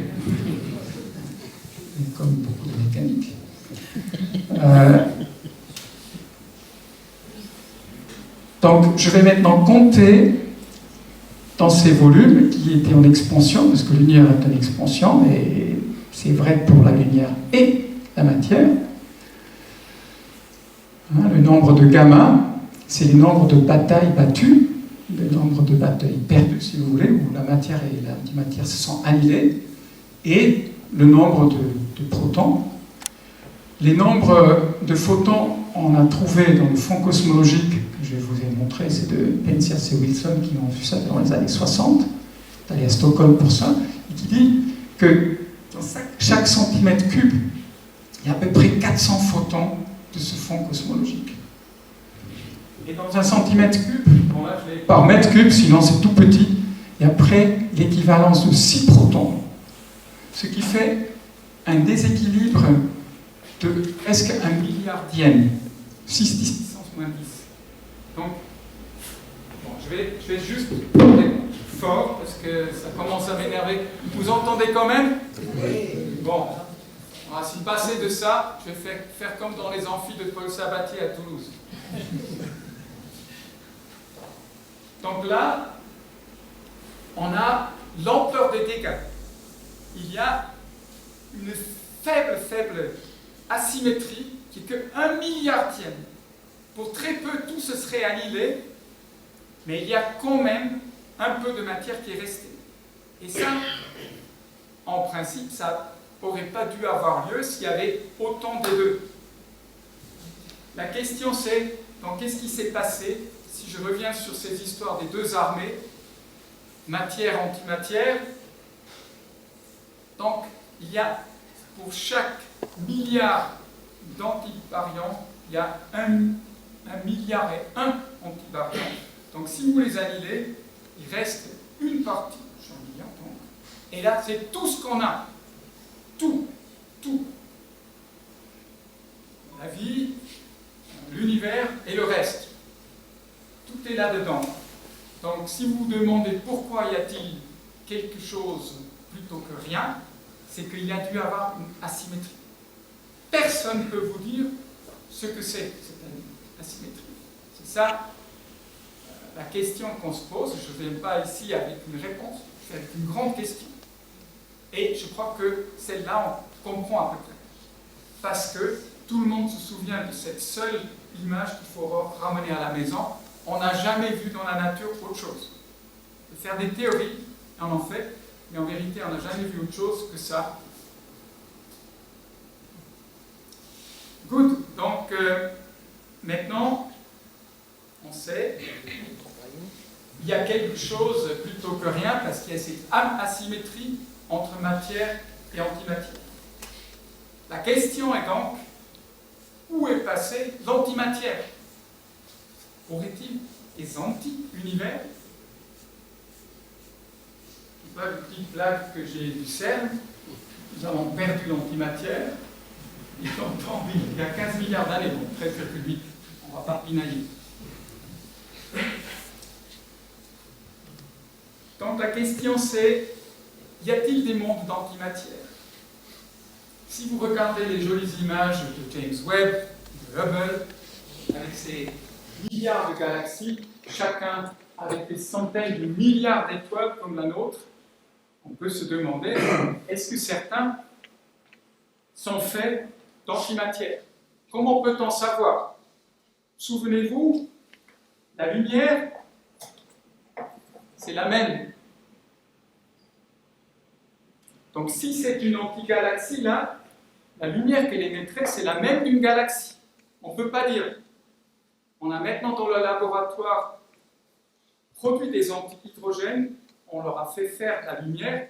Comme beaucoup de mécanique. Donc, je vais maintenant compter dans ces volumes qui étaient en expansion, parce que l'univers est en expansion, et c'est vrai pour la lumière et la matière. Le nombre de gamma, c'est le nombre de batailles battues, le nombre de batailles perdues, si vous voulez, où la matière et l'antimatière se sont annihilées, et le nombre de protons. Les nombres de photons, on a trouvé dans le fond cosmologique, que je vous ai montré, c'est de Penzias et Wilson qui ont vu ça dans les années 60, c'est allé à Stockholm pour ça, et qui dit que dans chaque centimètre cube, il y a à peu près 400 photons de ce fond cosmologique. Et dans un centimètre cube, bon là je vais par mètre cube, sinon c'est tout petit, il y a près l'équivalence de 6 protons. Ce qui fait un déséquilibre de presque 1 milliardième, 6 10 moins 10. Donc, bon, je vais juste parler fort parce que ça commence à m'énerver. Vous entendez quand même? Oui. Bon, on va s'y passer de ça. Je vais faire comme dans les amphis de Paul Sabatier à Toulouse. Donc là, on a l'ampleur des dégâts. Il y a une faible asymétrie qui est que 1 milliardième. Pour très peu, tout se serait annihilé, mais il y a quand même un peu de matière qui est restée. Et ça, en principe, ça n'aurait pas dû avoir lieu s'il y avait autant des deux. La question c'est, donc qu'est-ce qui s'est passé si je reviens sur ces histoires des deux armées, matière, antimatière? Donc, il y a pour chaque milliard d'antibariants, il y a un milliard et un antibariants. Donc, si vous les annihilez, il reste une partie, donc. Et là, c'est tout ce qu'on a. Tout. La vie, l'univers et le reste. Tout est là-dedans. Donc, si vous vous demandez pourquoi y a-t-il quelque chose plutôt que rien, c'est qu'il y a dû avoir une asymétrie. Personne ne peut vous dire ce que c'est, cette asymétrie. C'est ça la question qu'on se pose. Je ne viens pas ici avec une réponse, c'est une grande question. Et je crois que celle-là, on comprend à peu près. Parce que tout le monde se souvient de cette seule image qu'il faut ramener à la maison. On n'a jamais vu dans la nature autre chose. On peut faire des théories, on en fait, mais en vérité, on n'a jamais vu autre chose que ça. Good. Donc, maintenant, on sait, il y a quelque chose plutôt que rien, parce qu'il y a cette asymétrie entre matière et antimatière. La question est donc, où est passée l'antimatière? Aurait-il des anti-univers? Pas une petite blague que j'ai du CERN, nous avons perdu l'antimatière, et longtemps, il y a 15 milliards d'années, donc 13,8, on ne va pas pinailler. Donc la question c'est, y a-t-il des mondes d'antimatière? Si vous regardez les jolies images de James Webb, de Hubble, avec ces milliards de galaxies, chacun avec des centaines de milliards d'étoiles comme la nôtre, on peut se demander, est-ce que certains sont faits d'antimatière? Comment peut-on savoir? Souvenez-vous, la lumière, c'est la même. Donc si c'est une antigalaxie, là, la lumière qu'elle émettrait, c'est la même d'une galaxie. On ne peut pas dire. On a maintenant dans le laboratoire produit des antihydrogènes, on leur a fait faire de la lumière,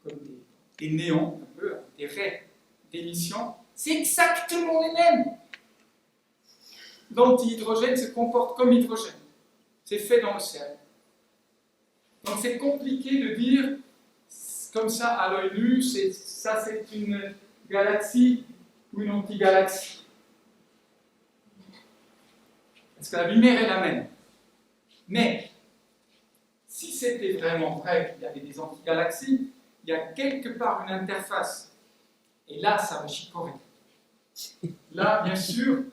comme des néons, un peu, des raies d'émission. C'est exactement les mêmes. L'antihydrogène se comporte comme hydrogène. C'est fait dans le cercle. Donc c'est compliqué de dire, comme ça, à l'œil nu, ça c'est une galaxie ou une antigalaxie. Parce que la lumière est la même. Mais, si c'était vraiment vrai qu'il y avait des antigalaxies, il y a quelque part une interface. Et là, ça va chicorer. Là, bien sûr,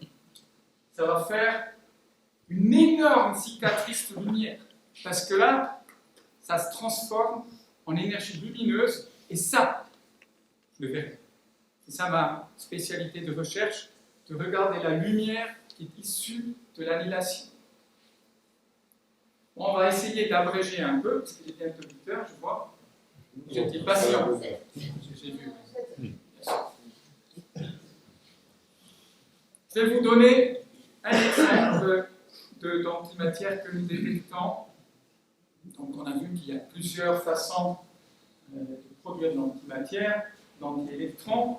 ça va faire une énorme cicatrice de lumière. Parce que là, ça se transforme en énergie lumineuse. Et ça, je le verrai. C'est ça ma spécialité de recherche, de regarder la lumière qui est issue de l'annihilation. On va essayer d'abréger un peu, parce qu'il est bientôt 8 heures, je vois. J'étais patient. J'ai vu. Je vais vous donner un exemple d'antimatière que nous détectons. Donc on a vu qu'il y a plusieurs façons de produire de l'antimatière, d'anti-électrons,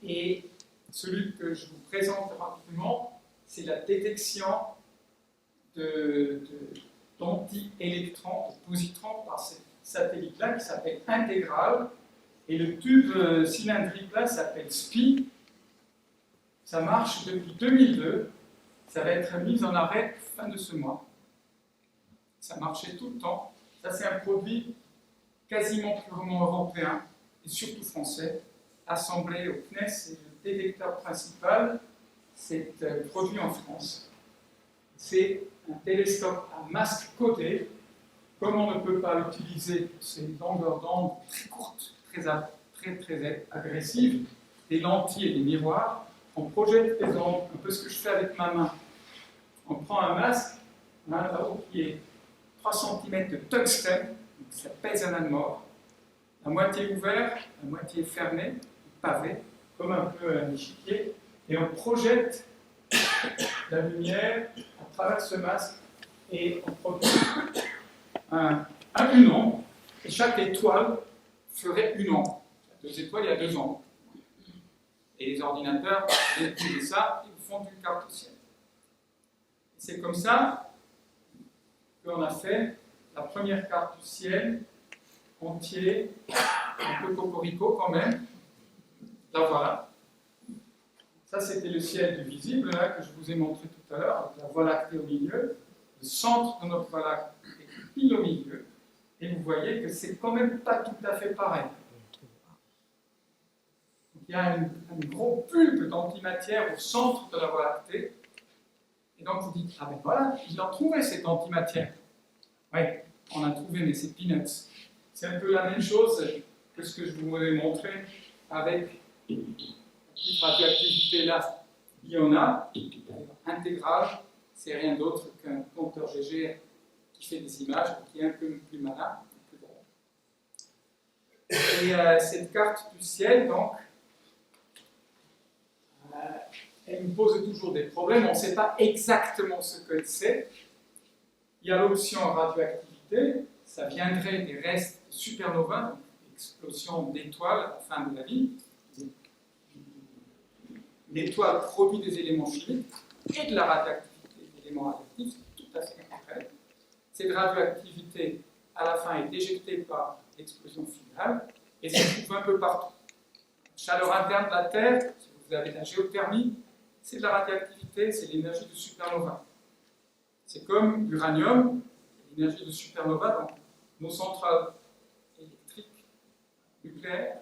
et celui que je vous présente rapidement, c'est la détection d'anti-électrons, de positrons par ce satellite-là qui s'appelle Intégral, et le tube cylindrique là s'appelle SPI. Ça marche depuis 2002, ça va être mis en arrêt fin de ce mois. Ça marchait tout le temps. Ça, c'est un produit quasiment purement européen et surtout français, assemblé au CNES, et le détecteur principal, c'est produit en France. C'est un télescope à masque codé. Comme on ne peut pas l'utiliser pour ces longueurs d'onde très courtes, très agressives, des lentilles et des miroirs, on projette les ondes, un peu ce que je fais avec ma main. On prend un masque, là-haut, qui est 3 cm de tungstène, ça pèse un anemore, la moitié ouvert, la moitié fermée, pavé, comme un peu un échiquier, et on projette la lumière à travers ce masque et on produit une onde, et chaque étoile ferait une onde. Il y a 2 étoiles, il y a 2 ondes. Et les ordinateurs, ils utilisent ça, ils font une carte au ciel. C'est comme ça qu'on a fait la première carte du ciel, entier, un peu cocorico quand même. La voilà. Ça, c'était le ciel du visible, là, que je vous ai montré tout à l'heure, avec la Voie lactée au milieu. Le centre de notre Voie lactée est pile au milieu. Et vous voyez que c'est quand même pas tout à fait pareil. Donc, il y a un gros bulbe d'antimatière au centre de la Voie lactée. Et donc vous dites, ah ben voilà, il a trouvé cette antimatière. Oui, on a trouvé, mais c'est peanuts. C'est un peu la même chose que ce que je vous ai montré avec la petite radioactivité là. Il y en a, intégrale, c'est rien d'autre qu'un compteur GG qui fait des images, qui est un peu plus malin, plus drôle. Et cette carte du ciel, donc, elle me pose toujours des problèmes. On ne sait pas exactement ce qu'elle sait. Il y a l'option radioactivité, ça viendrait des restes de supernova, explosion d'étoiles à la fin de la vie. L'étoile produit des éléments chimiques et de la radioactivité. L'élément radioactif, c'est tout à fait concret. Cette radioactivité, à la fin, est déjectée par l'explosion finale et se trouve un peu partout. La chaleur interne de la Terre, si vous avez de la géothermie, c'est de la radioactivité, c'est l'énergie de supernova. C'est comme l'uranium, l'énergie de supernova, donc nos centrales électriques, nucléaires,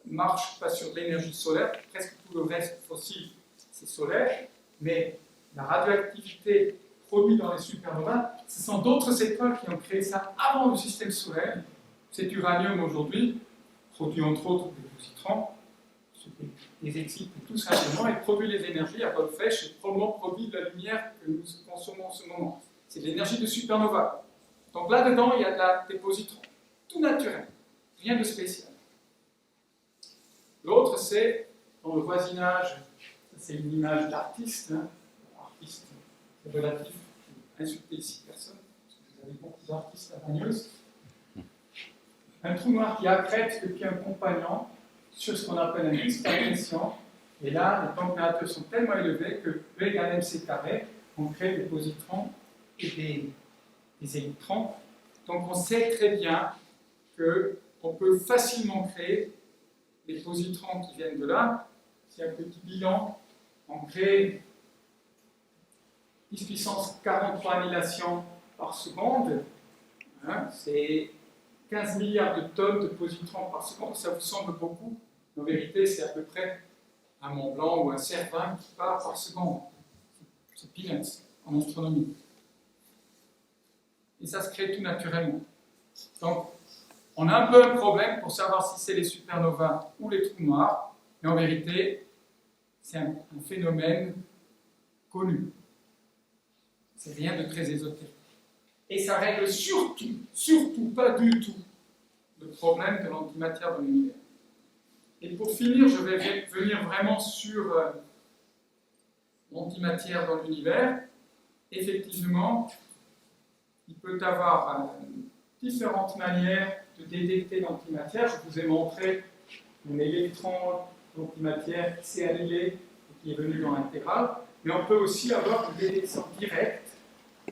ne marchent pas sur de l'énergie solaire, presque tout le reste fossile, c'est solaire, mais la radioactivité produite dans les supernovas, ce sont d'autres étoiles qui ont créé ça avant le système solaire. Cet uranium aujourd'hui, produit entre autres des positrons, les excite tout simplement et produit les énergies à vol fèche et probablement produit de la lumière que nous consommons en ce moment. C'est de l'énergie de supernova. Donc là-dedans, il y a des positrons, tout naturel, rien de spécial. L'autre, c'est dans le voisinage, c'est une image d'artiste, hein. Artiste, c'est relatif, je vais insulter ici personne, parce que vous avez beaucoup d'artistes à Bagneuse. Un trou noir qui accrète depuis un compagnon sur ce qu'on appelle un disque accrétion, et là, les températures sont tellement élevées que E égale mc carré, on crée des positrons et des électrons. Donc on sait très bien qu'on peut facilement créer des positrons qui viennent de là. C'est un petit bilan. On crée 10 puissance 43 annihilations par seconde. Hein, c'est 15 milliards de tonnes de positrons par seconde. Ça vous semble beaucoup. En vérité, c'est à peu près un Mont Blanc ou un Cervin qui part par seconde. C'est peanuts en astronomie. Et ça se crée tout naturellement. Donc, on a un peu un problème pour savoir si c'est les supernovas ou les trous noirs, mais en vérité, c'est un phénomène connu. C'est rien de très ésotérique. Et ça règle surtout pas du tout le problème de l'antimatière dans l'univers. Et pour finir, je vais venir vraiment sur l'antimatière dans l'univers. Effectivement, il peut y avoir différentes manières de détecter l'antimatière. Je vous ai montré un électron d'antimatière qui s'est annihilé et qui est venu dans l'intégrale. Mais on peut aussi avoir une détection directe,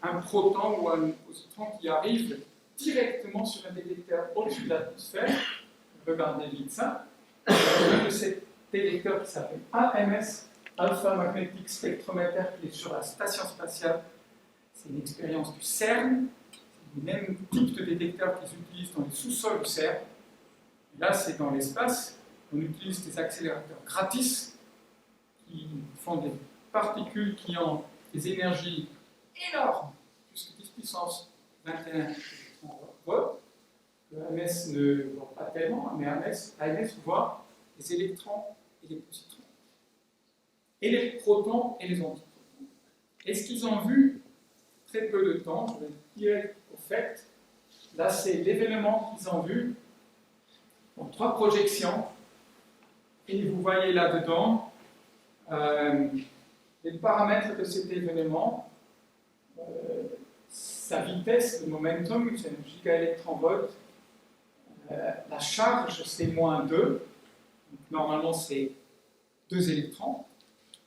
un proton ou un positron qui arrive directement sur un détecteur au-dessus de l'atmosphère. Regardez vite ça. Un de ces détecteurs qui s'appelle AMS, Alpha Magnetic Spectrometer, qui est sur la station spatiale. C'est une expérience du CERN. C'est le même type de détecteur qu'ils utilisent dans les sous-sols du CERN. Et là, c'est dans l'espace. On utilise des accélérateurs gratis qui font des particules qui ont des énergies énormes, jusqu'à 10 puissance 21 volts. Le AMS ne voit pas tellement, mais AMS voit les électrons et les positrons, et les protons et les antiprotons. Et ce qu'ils ont vu, très peu de temps, je vais dire au fait, là c'est l'événement qu'ils ont vu, en 3 projections, et vous voyez là-dedans les paramètres de cet événement, sa vitesse, le momentum, c'est un gigaélectronvolt. La charge, c'est -2. Donc, normalement, c'est 2 électrons.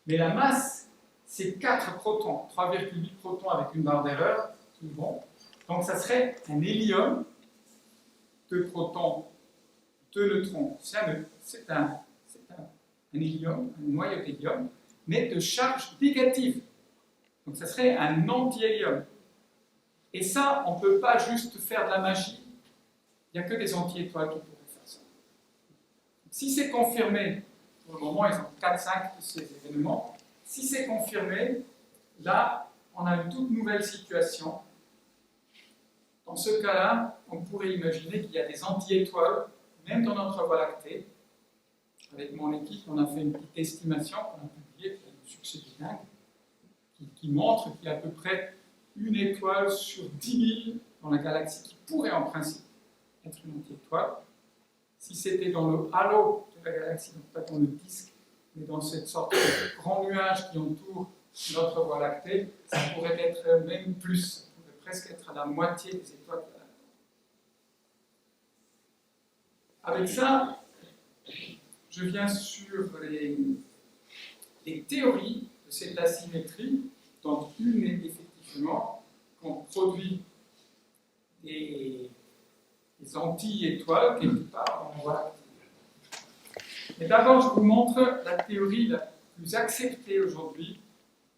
Mais la masse, c'est 4 protons. 3,8 protons avec une barre d'erreur. Bon. Donc, ça serait un hélium, 2 protons, 2 neutrons. C'est un hélium, un noyau d'hélium, mais de charge négative. Donc, ça serait un anti-hélium. Et ça, on ne peut pas juste faire de la magie. Il n'y a que des anti-étoiles qui pourraient faire ça. Si c'est confirmé, pour le moment, ils ont 4-5 de ces événements. Si c'est confirmé, là, on a une toute nouvelle situation. Dans ce cas-là, on pourrait imaginer qu'il y a des anti-étoiles, même dans notre Voie lactée. Avec mon équipe, on a fait une petite estimation qu'on a publiée, qui a un succès dingue, qui montre qu'il y a à peu près une étoile sur 10 000 dans la galaxie qui pourrait en principe être une anti-étoile. Si c'était dans le halo de la galaxie, donc pas dans le disque, mais dans cette sorte de grand nuage qui entoure notre Voie lactée, ça pourrait être même plus, ça pourrait presque être à la moitié des étoiles de la Avec ça, je viens sur les théories de cette asymétrie, dont une est effectivement qu'on produit des anti-étoiles quelque part dans la Voie lactée. Mais d'abord, je vous montre la théorie la plus acceptée aujourd'hui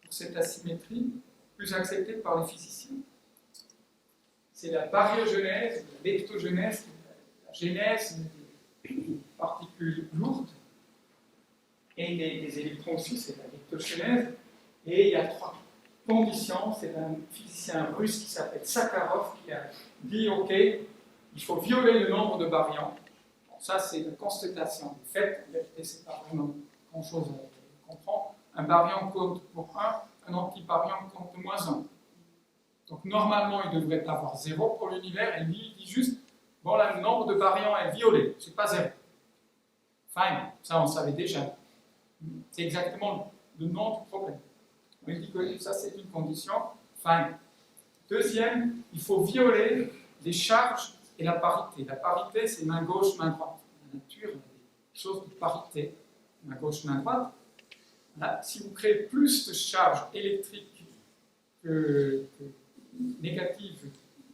pour cette asymétrie, plus acceptée par les physiciens. C'est la baryogenèse, la leptogenèse, la genèse des particules lourdes et des électrons aussi, c'est la leptogenèse. Et il y a 3 conditions. C'est un physicien russe qui s'appelle Sakharov qui a dit ok, il faut violer le nombre de baryons. Bon, ça, c'est une constatation du fait. En vérité, ce n'est pas vraiment grand-chose à comprendre. Un baryon compte pour 1, un antibaryon compte pour -1. Donc normalement, il devrait avoir 0 pour l'univers, et lui, il dit juste, bon là, le nombre de baryons est violet, c'est pas 0. Fine, ça on savait déjà. C'est exactement le nom du problème. On dit que ça c'est une condition, fine. Deuxième, il faut violer les charges et la parité. La parité, c'est main gauche, main droite. La nature, il y a des choses de parité, main gauche, main droite. Là, si vous créez plus de charges électriques que négatives que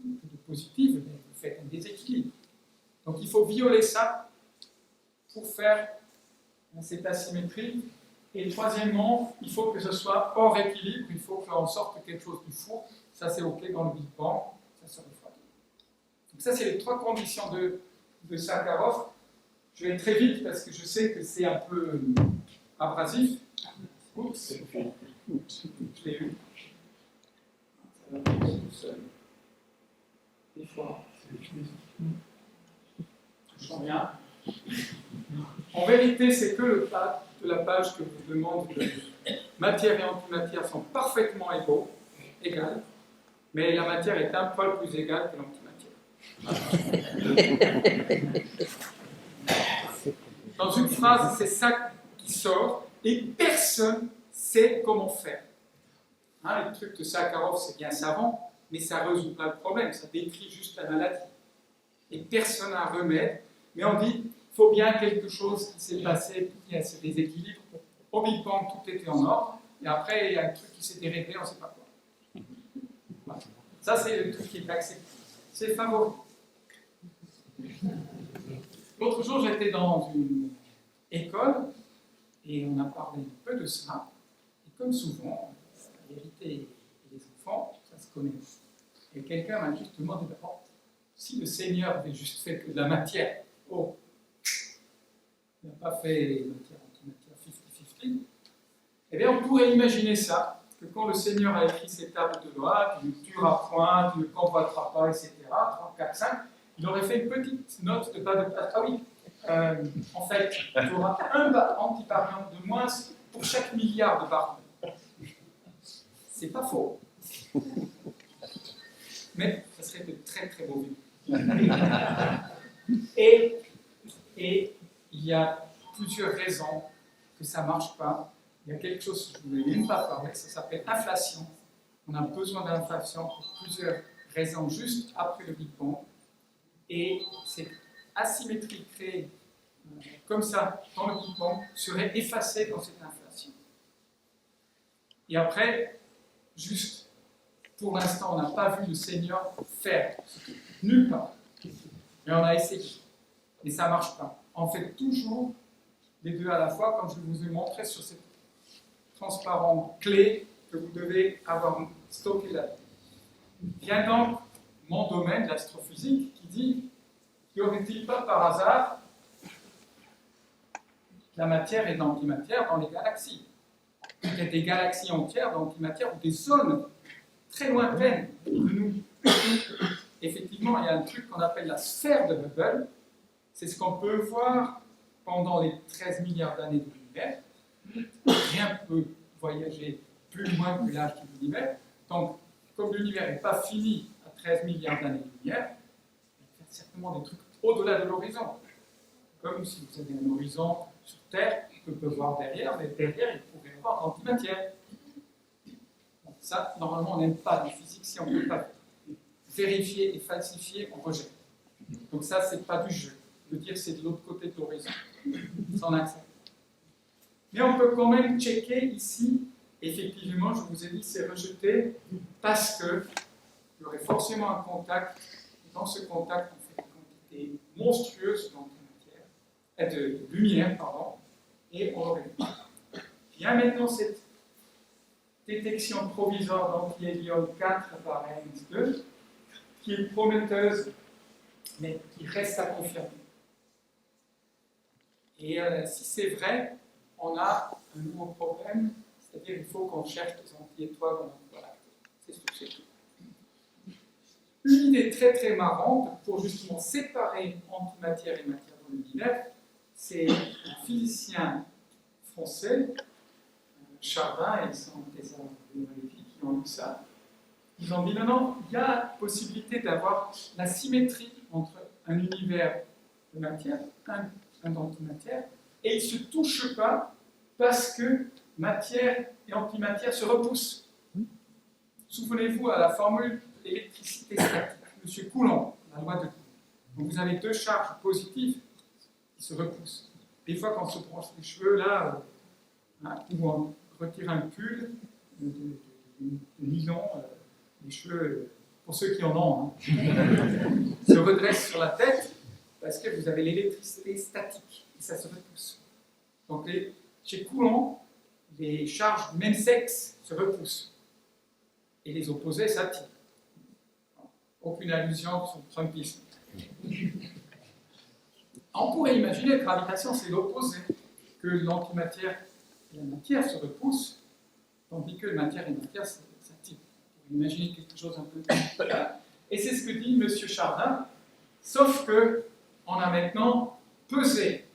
de positives, vous faites un déséquilibre. Donc il faut violer ça pour faire cette asymétrie. Et troisièmement, il faut que ce soit hors équilibre, il faut faire en sorte que quelque chose du four, ça c'est OK dans le Big Bang, ça se refroidit. Donc ça c'est les 3 conditions de Sakharov. Je vais très vite parce que je sais que c'est un peu abrasif. Oups, je l'ai eu. Ça va pas tout seul. Des fois, je sens rien. En vérité, c'est que le pas de la page que vous demande que matière et antimatière sont parfaitement égales, mais la matière est un poil plus égale que l'antimatière. Dans une phrase, c'est ça qui sort, et personne ne sait comment faire. Hein, le truc de Sakharov, c'est bien savant, mais ça ne résout pas le problème, ça décrit juste la maladie. Et personne n'a un remède, mais on dit il faut bien quelque chose qui s'est passé, il y a ce déséquilibre. Au Big Bang, tout était en ordre, et après, il y a un truc qui s'est déréglé, on ne sait pas quoi. Voilà. Ça, c'est le truc qui est accepté. C'est favori. L'autre jour, j'étais dans une école, et on a parlé un peu de ça. Et comme souvent, la vérité et les enfants, ça se connaît. Et quelqu'un m'a juste demandé d'abord si le Seigneur avait juste fait que de la matière, il n'a pas fait matière antimatière 50-50, eh bien on pourrait imaginer ça, que quand le Seigneur a écrit ses tables de loi, tu ne tueras point, tu ne convoiteras pas, etc., 3, 4, 5, il aurait fait une petite note de pas de... Ah oui, en fait, tu auras un antibariant de moins pour chaque milliard de baryons. C'est pas faux. Mais ça serait de très très mauvais. Et il y a plusieurs raisons que ça ne marche pas. Il y a quelque chose que je ne voulais même pas parler, ça s'appelle inflation. On a besoin d'inflation pour plusieurs raisons juste après le Big Bang. Et cette asymétrie créée comme ça dans le Big Bang serait effacée dans cette inflation. Et après, juste pour l'instant, on n'a pas vu le Seigneur faire. Nulle part. Mais on a essayé. Mais ça ne marche pas. On fait toujours les deux à la fois, comme je vous ai montré sur cette transparent clé que vous devez avoir stocké là. Vient donc mon domaine, l'astrophysique, qui dit n'y aurait-il pas par hasard la matière et l'antimatière dans les galaxies? Il y a des galaxies entières d'antimatière ou des zones très lointaines de nous. Effectivement, il y a un truc qu'on appelle la sphère de Hubble. C'est ce qu'on peut voir pendant les 13 milliards d'années de l'univers. Rien ne peut voyager plus loin que l'âge de l'univers. Donc, comme l'univers n'est pas fini à 13 milliards d'années-lumière, il y a certainement des trucs au-delà de l'horizon. Comme si vous avez un horizon sur Terre, on peut voir derrière, mais derrière, il pourrait y avoir l'antimatière. Ça, normalement, on n'aime pas en physique si on ne peut pas vérifier et falsifier, on rejette. Donc ça, c'est pas du jeu. Je veux dire, c'est de l'autre côté de l'horizon. Sans accès. Mais on peut quand même checker ici. Effectivement, je vous ai dit, c'est rejeté parce qu'il y aurait forcément un contact. Et dans ce contact, on fait une quantité monstrueuse de lumière, et on aurait pas. Vient maintenant cette détection provisoire d'anti-hélium 4 par NX2, qui est prometteuse, mais qui reste à confirmer. Et si c'est vrai, on a un nouveau problème, c'est-à-dire qu'il faut qu'on cherche des anti-étoiles dans la Voie lactée. C'est tout. Une idée très très marrante pour justement séparer antimatière et matière dans l'univers, c'est un physicien français, Chardin et son thésard Lévy, qui ont eu ça. ils ont dit non, il y a possibilité d'avoir la symétrie entre un univers de matière, un antimatière, et ils ne se touchent pas parce que matière et antimatière se repoussent. Souvenez-vous à la formule d'électricité statique, M. Coulomb, la loi de Coulomb. Donc vous avez deux charges positives qui se repoussent. Des fois, quand on se brosse les cheveux, là, ou on retire un pull de nylon, les cheveux, pour ceux qui en ont, se redressent sur la tête parce que vous avez l'électricité statique et ça se repousse. Donc chez Coulomb, les charges même sexe se repoussent et les opposés s'attirent. Aucune allusion sur le trumpisme. On pourrait imaginer que la gravitation, c'est l'opposé, que l'antimatière et la matière se repoussent, tandis que la matière et la matière s'attirent. On pourrait imaginer quelque chose un peu... Et c'est ce que dit M. Chardin, sauf qu'on a maintenant pesé.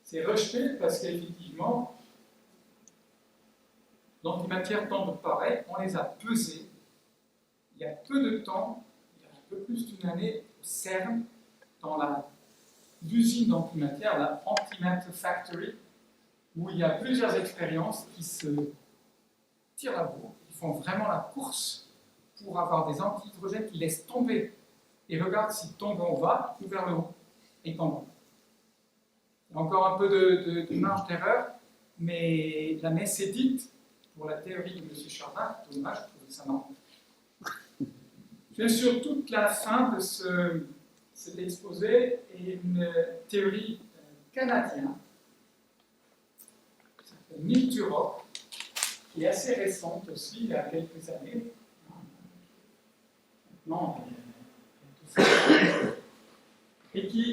C'est rejeté parce qu'effectivement, l'antimatière tombe pareil, on les a pesées. Il y a peu de temps, il y a un peu plus d'une année, au CERN, dans l'usine d'antimatière, la Antimatter Factory, où il y a plusieurs expériences qui se tirent la bourre, qui font vraiment la course pour avoir des antihydrogènes qui laissent tomber et regardent si tombe en bas ou vers le haut et tombe en bas. Il y a encore un peu de marge d'erreur, mais la messe est dite pour la théorie de M. Chardin. Dommage, je trouve que ça marche. Bien sûr, toute la fin de cet exposé est une théorie canadienne qui s'appelle Nick Turok, qui est assez récente aussi, il y a quelques années. Maintenant, et qui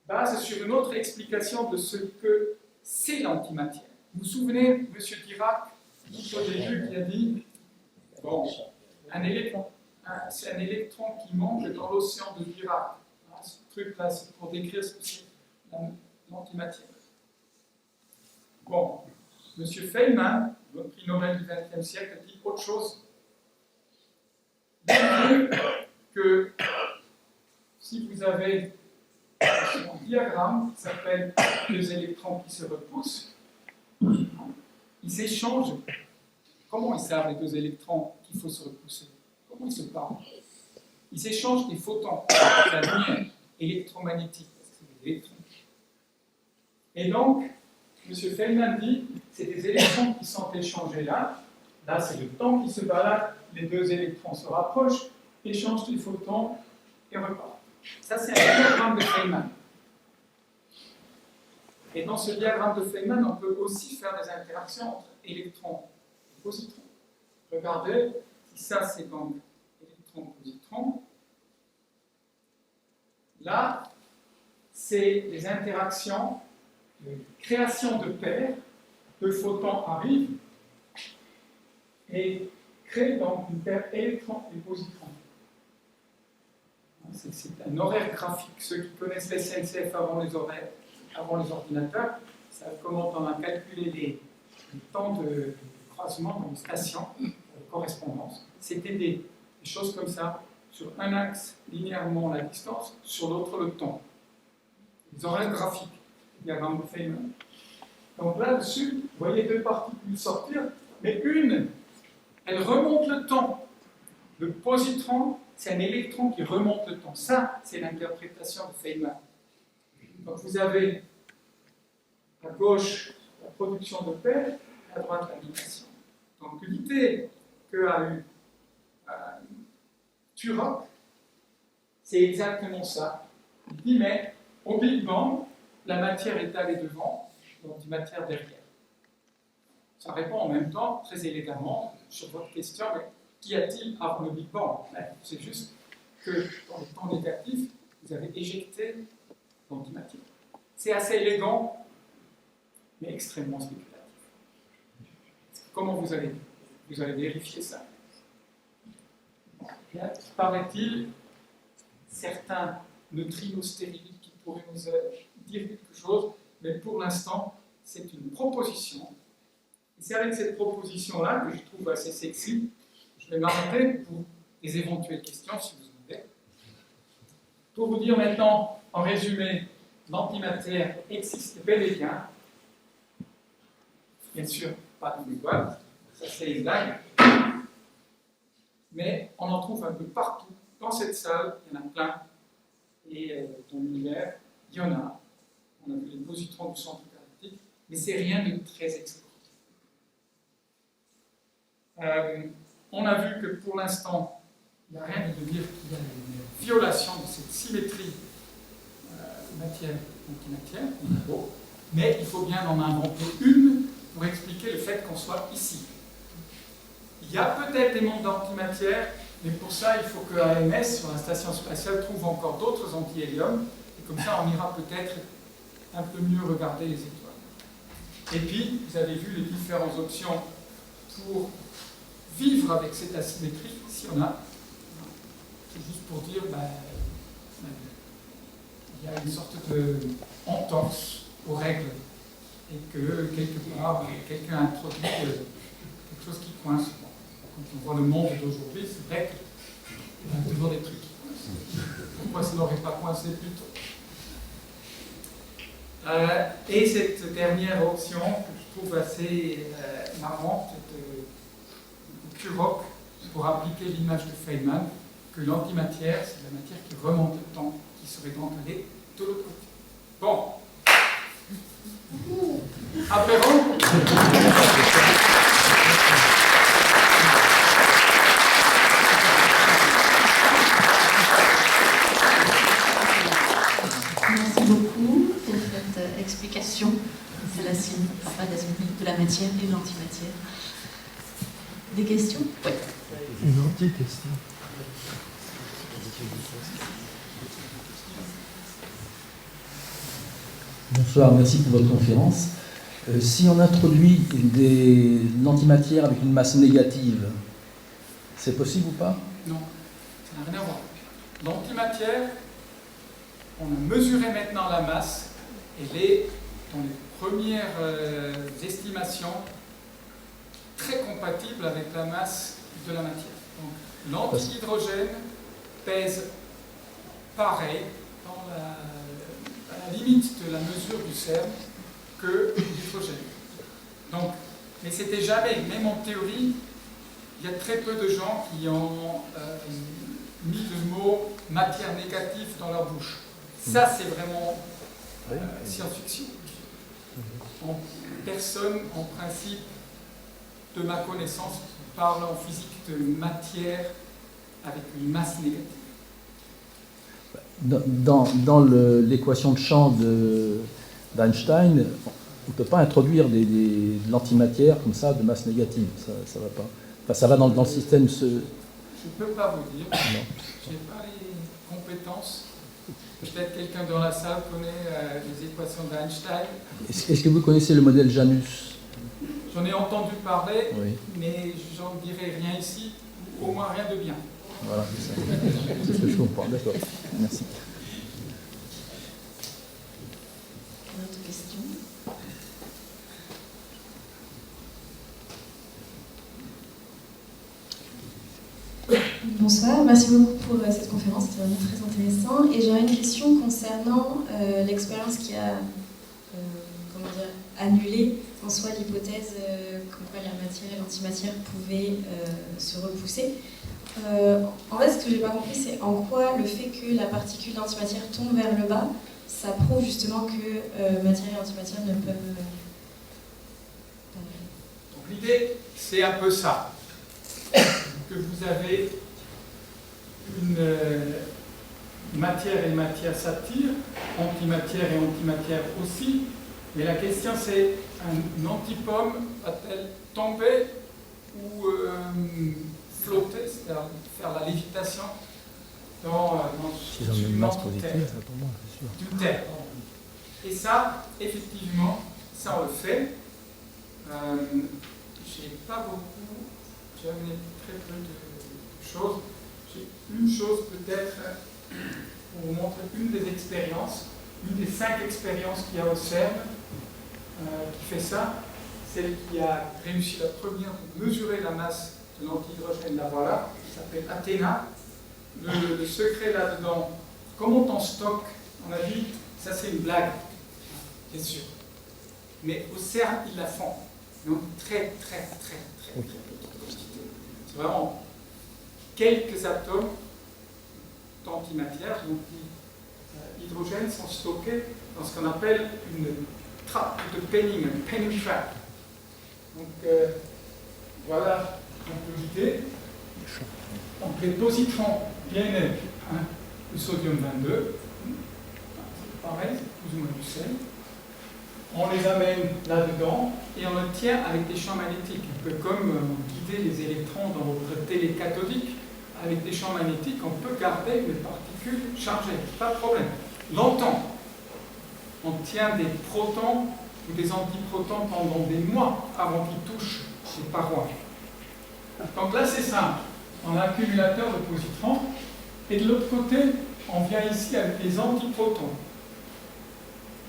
base sur une autre explication de ce que c'est l'antimatière. Vous vous souvenez, M. Dirac, tout au début, qui a dit bon, c'est un électron qui manque dans l'océan de Dirac. Ce truc-là, c'est pour décrire ce que c'est l'antimatière. Bon, M. Feynman, le prix Nobel du XXe siècle, a dit autre chose. Il dit que si vous avez un diagramme qui s'appelle deux électrons qui se repoussent, ils s'échangent. Comment ils savent, les deux électrons, qu'il faut se repousser? Comment ils se parlent? Ils s'échangent des photons, la lumière électromagnétique, parce que c'est des électrons. Et donc, M. Feynman dit, c'est des électrons qui sont échangés là. Là, c'est le temps qui se balade, les deux électrons se rapprochent, échangent les photons et repartent. Ça, c'est un diagramme de Feynman. Et dans ce diagramme de Feynman, on peut aussi faire des interactions entre électrons et positrons. Regardez, si ça c'est donc électron-positron, là, c'est des interactions, de création de paires, deux photons arrivent et créent donc une paire électron et positron. C'est un horaire graphique. Ceux qui connaissent les SNCF avant les ordinateurs savent comment on a calculé les temps de croisement dans une station de correspondance. C'était des choses comme ça, sur un axe linéairement la distance, sur l'autre le temps. Les horaires graphiques, diagramme de Feynman. Donc là-dessus, vous voyez deux particules sortir, mais une, elle remonte le temps. Le positron, c'est un électron qui remonte le temps. Ça, c'est l'interprétation de Feynman. Donc vous avez à gauche la production de paires, à droite la migration. Donc l'idée qu'a eu Turok, c'est exactement ça. Il dit, mais au Big Bang, la matière est allée devant, l'antimatière derrière. Ça répond en même temps, très élégamment, sur votre question, mais qu'y a-t-il avant le Big Bang? C'est juste que dans le temps négatif, vous avez éjecté l'antimatière. C'est assez élégant, mais extrêmement spéculatif. Comment vous allez vérifier ça? Paraît-il, certains neutrinos stériles qui pourraient nous dire quelque chose, mais pour l'instant, c'est une proposition. Et c'est avec cette proposition-là que je trouve assez sexy. Je vais m'arrêter pour des éventuelles questions, si vous en avez. Pour vous dire maintenant, en résumé, l'antimatière existe bel et bien. Bien sûr, pas tous les boîtes, ça c'est une blague. Mais on en trouve un peu partout. Dans cette salle, il y en a plein. Et dans l'univers, il y en a. On a vu les positrons du centre galactique, mais c'est rien de très exploré. On a vu que pour l'instant, il n'y a rien de dire qu'il y a une violation de cette symétrie matière-antimatière, mais il faut bien en inventer une pour expliquer le fait qu'on soit ici. Il y a peut-être des mondes d'antimatière, mais pour ça, il faut que l'AMS, sur la station spatiale, trouve encore d'autres anti-hélium, et comme ça, on ira peut-être un peu mieux regarder les étoiles. Et puis, vous avez vu les différentes options pour vivre avec cette asymétrie, si on a. C'est juste pour dire, il y a une sorte d'entorse aux règles, et que quelque part, quelqu'un introduit quelque chose qui coince. Quand on voit le monde d'aujourd'hui, c'est vrai qu'il y a toujours des trucs qui coincent. Pourquoi ça n'aurait pas coincé plus tôt? Et cette dernière option que je trouve assez marrante, de Kurock, pour appliquer l'image de Feynman, que l'antimatière, c'est la matière qui remonte le temps, qui serait donc allée de l'autre côté. Bon. Apéro. Merci beaucoup pour cette explication de la matière et de l'antimatière. Des questions? Oui. Une anti-question. Bonsoir, merci pour votre conférence. Si on introduit l'antimatière avec une masse négative, c'est possible ou pas? Non, ça n'a rien à voir. L'antimatière, on a mesuré maintenant la masse, elle est, dans les premières estimations, très compatible avec la masse de la matière. Donc, l'antihydrogène pèse pareil dans la limite de la mesure du CERN que l'hydrogène. Donc, mais c'était jamais, même en théorie, il y a très peu de gens qui ont mis le mot matière négative dans leur bouche. Ça, c'est vraiment science-fiction. Personne, en principe, de ma connaissance, parle en physique de matière avec une masse négative. Dans l'équation de champ d'Einstein, on ne peut pas introduire de l'antimatière comme ça de masse négative. Ça va pas. Enfin, ça va dans le système. Je ne peux pas vous dire. Je n'ai pas les compétences. Peut-être quelqu'un dans la salle connaît les équations d'Einstein. Est-ce que vous connaissez le modèle Janus? J'en ai entendu parler, oui. Mais j'en dirai rien ici, au moins rien de bien. Voilà, c'est ça. C'est ce que je comprends. D'accord. Merci. D'autres questions? Bonsoir, merci beaucoup pour cette conférence, c'était vraiment très intéressant. Et j'aurais une question concernant l'expérience qui a annulé en soi l'hypothèse comme quoi la matière et l'antimatière pouvaient se repousser. En fait, ce que je n'ai pas compris, c'est en quoi le fait que la particule d'antimatière tombe vers le bas, ça prouve justement que matière et antimatière ne peuvent... Donc l'idée, c'est un peu ça. Que vous avez une matière et matière s'attirent, antimatière et antimatière aussi, mais la question c'est, un antipome va-t-elle tomber ou flotter, c'est-à-dire faire la lévitation dans une masse positive, d'une Terre. Et ça, effectivement, ça on le fait. J'ai pas beaucoup, j'ai amené très peu de choses. J'ai une chose peut-être pour vous montrer une des expériences, une des 5 expériences qu'il y a au CERN qui fait ça, celle qui a réussi la première pour mesurer la masse de l'antihydrogène, la voilà, qui s'appelle Athéna. Le secret là-dedans, comment on stocke, on a dit, ça c'est une blague, bien sûr. Mais au CERN, ils la font. Donc très petite. C'est vraiment quelques atomes d'antimatière, d'hydrogène sont stockés dans ce qu'on appelle une trappe de penning, un penning trap. Donc voilà un peu l'idée. Donc les positrons viennent du sodium 22, pareil, plus ou moins du sel. On les amène là-dedans et on le tient avec des champs magnétiques, un peu comme guider les électrons dans votre télé cathodique. Avec des champs magnétiques, on peut garder les particules chargées, pas de problème. Longtemps, on tient des protons ou des antiprotons pendant des mois avant qu'ils touchent ces parois. Donc là, c'est simple. On a un accumulateur de positrons et de l'autre côté, on vient ici avec des antiprotons.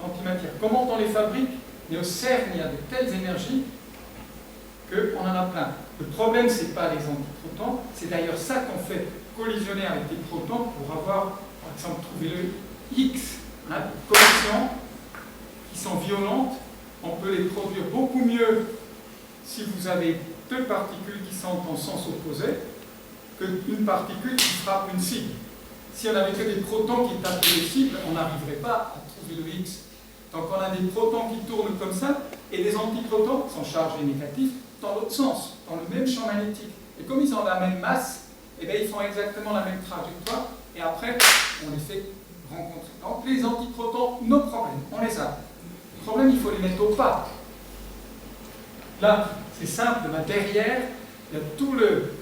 Antimatière. Comment on les fabrique? Mais au CERN, il y a de telles énergies qu'on en a plein. Le problème, ce n'est pas les antiprotons, c'est d'ailleurs ça qu'on fait collisionner avec des protons pour avoir, par exemple, trouvé le X, des collisions qui sont violentes. On peut les produire beaucoup mieux si vous avez deux particules qui sont en sens opposé qu'une particule qui frappe une cible. Si on avait que des protons qui tapent les cibles, on n'arriverait pas à trouver le X. Donc on a des protons qui tournent comme ça, et des antiprotons qui sont chargés négatifs dans l'autre sens, dans le même champ magnétique. Et comme ils ont la même masse, eh bien, ils font exactement la même trajectoire, et après, on les fait rencontrer. Donc les antiprotons, nos problèmes, on les a. Le problème, il faut les mettre au pas. Là, c'est simple, derrière, il y a tout le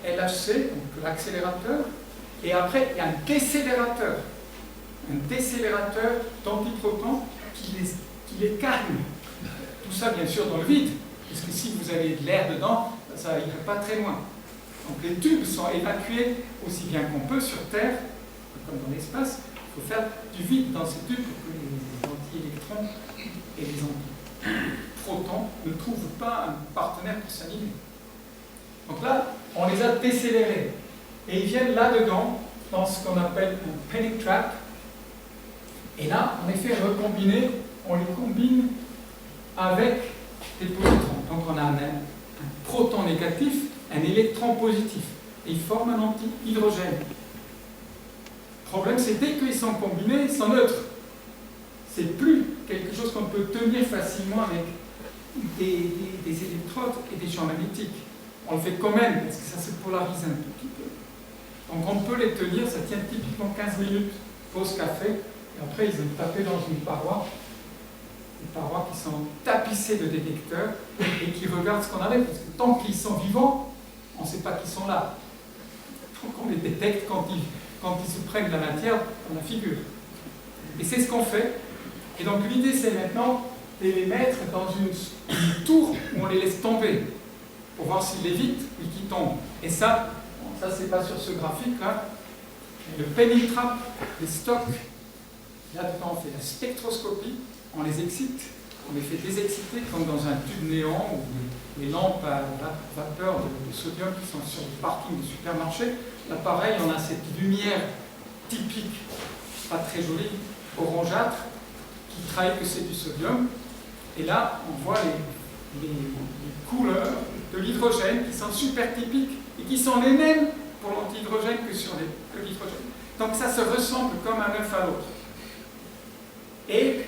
LHC, donc l'accélérateur, et après, il y a un décélérateur. Un décélérateur d'antiprotons qui les calme. Tout ça, bien sûr, dans le vide, parce que si vous avez de l'air dedans, ça n'irait pas très loin. Donc les tubes sont évacués aussi bien qu'on peut sur Terre, comme dans l'espace. Il faut faire du vide dans ces tubes pour que les anti-électrons et les antiprotons ne trouvent pas un partenaire pour s'animer. Donc là, on les a décélérés. Et ils viennent là-dedans, dans ce qu'on appelle un penning trap. Et là, en effet, recombiner, on les combine avec des positrons. Donc on a un proton négatif, un électron positif. Et ils forment un antihydrogène. Le problème, c'est dès qu'ils sont combinés, ils sont neutres. C'est plus quelque chose qu'on peut tenir facilement avec des électrodes et des champs magnétiques. On le fait quand même, parce que ça se polarise un petit peu. Donc on peut les tenir, ça tient typiquement 15 minutes, pause café, et après ils ont tapé dans une paroi, des parois qui sont tapissées de détecteurs et qui regardent ce qu'on avait, parce que tant qu'ils sont vivants, on ne sait pas qu'ils sont là. Donc on les détecte quand ils se prennent de la matière dans la figure. Et c'est ce qu'on fait. Et donc l'idée c'est maintenant de les mettre dans une tour où on les laisse tomber, pour voir s'ils évitent et qu'ils tombent. Et ça c'est pas sur ce graphique là. Le penning trap, les stocks, là-dedans on fait la spectroscopie, on les excite, on les fait désexciter comme dans un tube néon ou les lampes à vapeur de sodium qui sont sur le parking du supermarché. Là pareil, on a cette lumière typique, pas très jolie, orangeâtre, qui trahit que c'est du sodium. Et là, on voit les couleurs de l'hydrogène qui sont super typiques et qui sont les mêmes pour l'antihydrogène que sur l'hydrogène. Donc ça se ressemble comme un œuf à l'autre. Et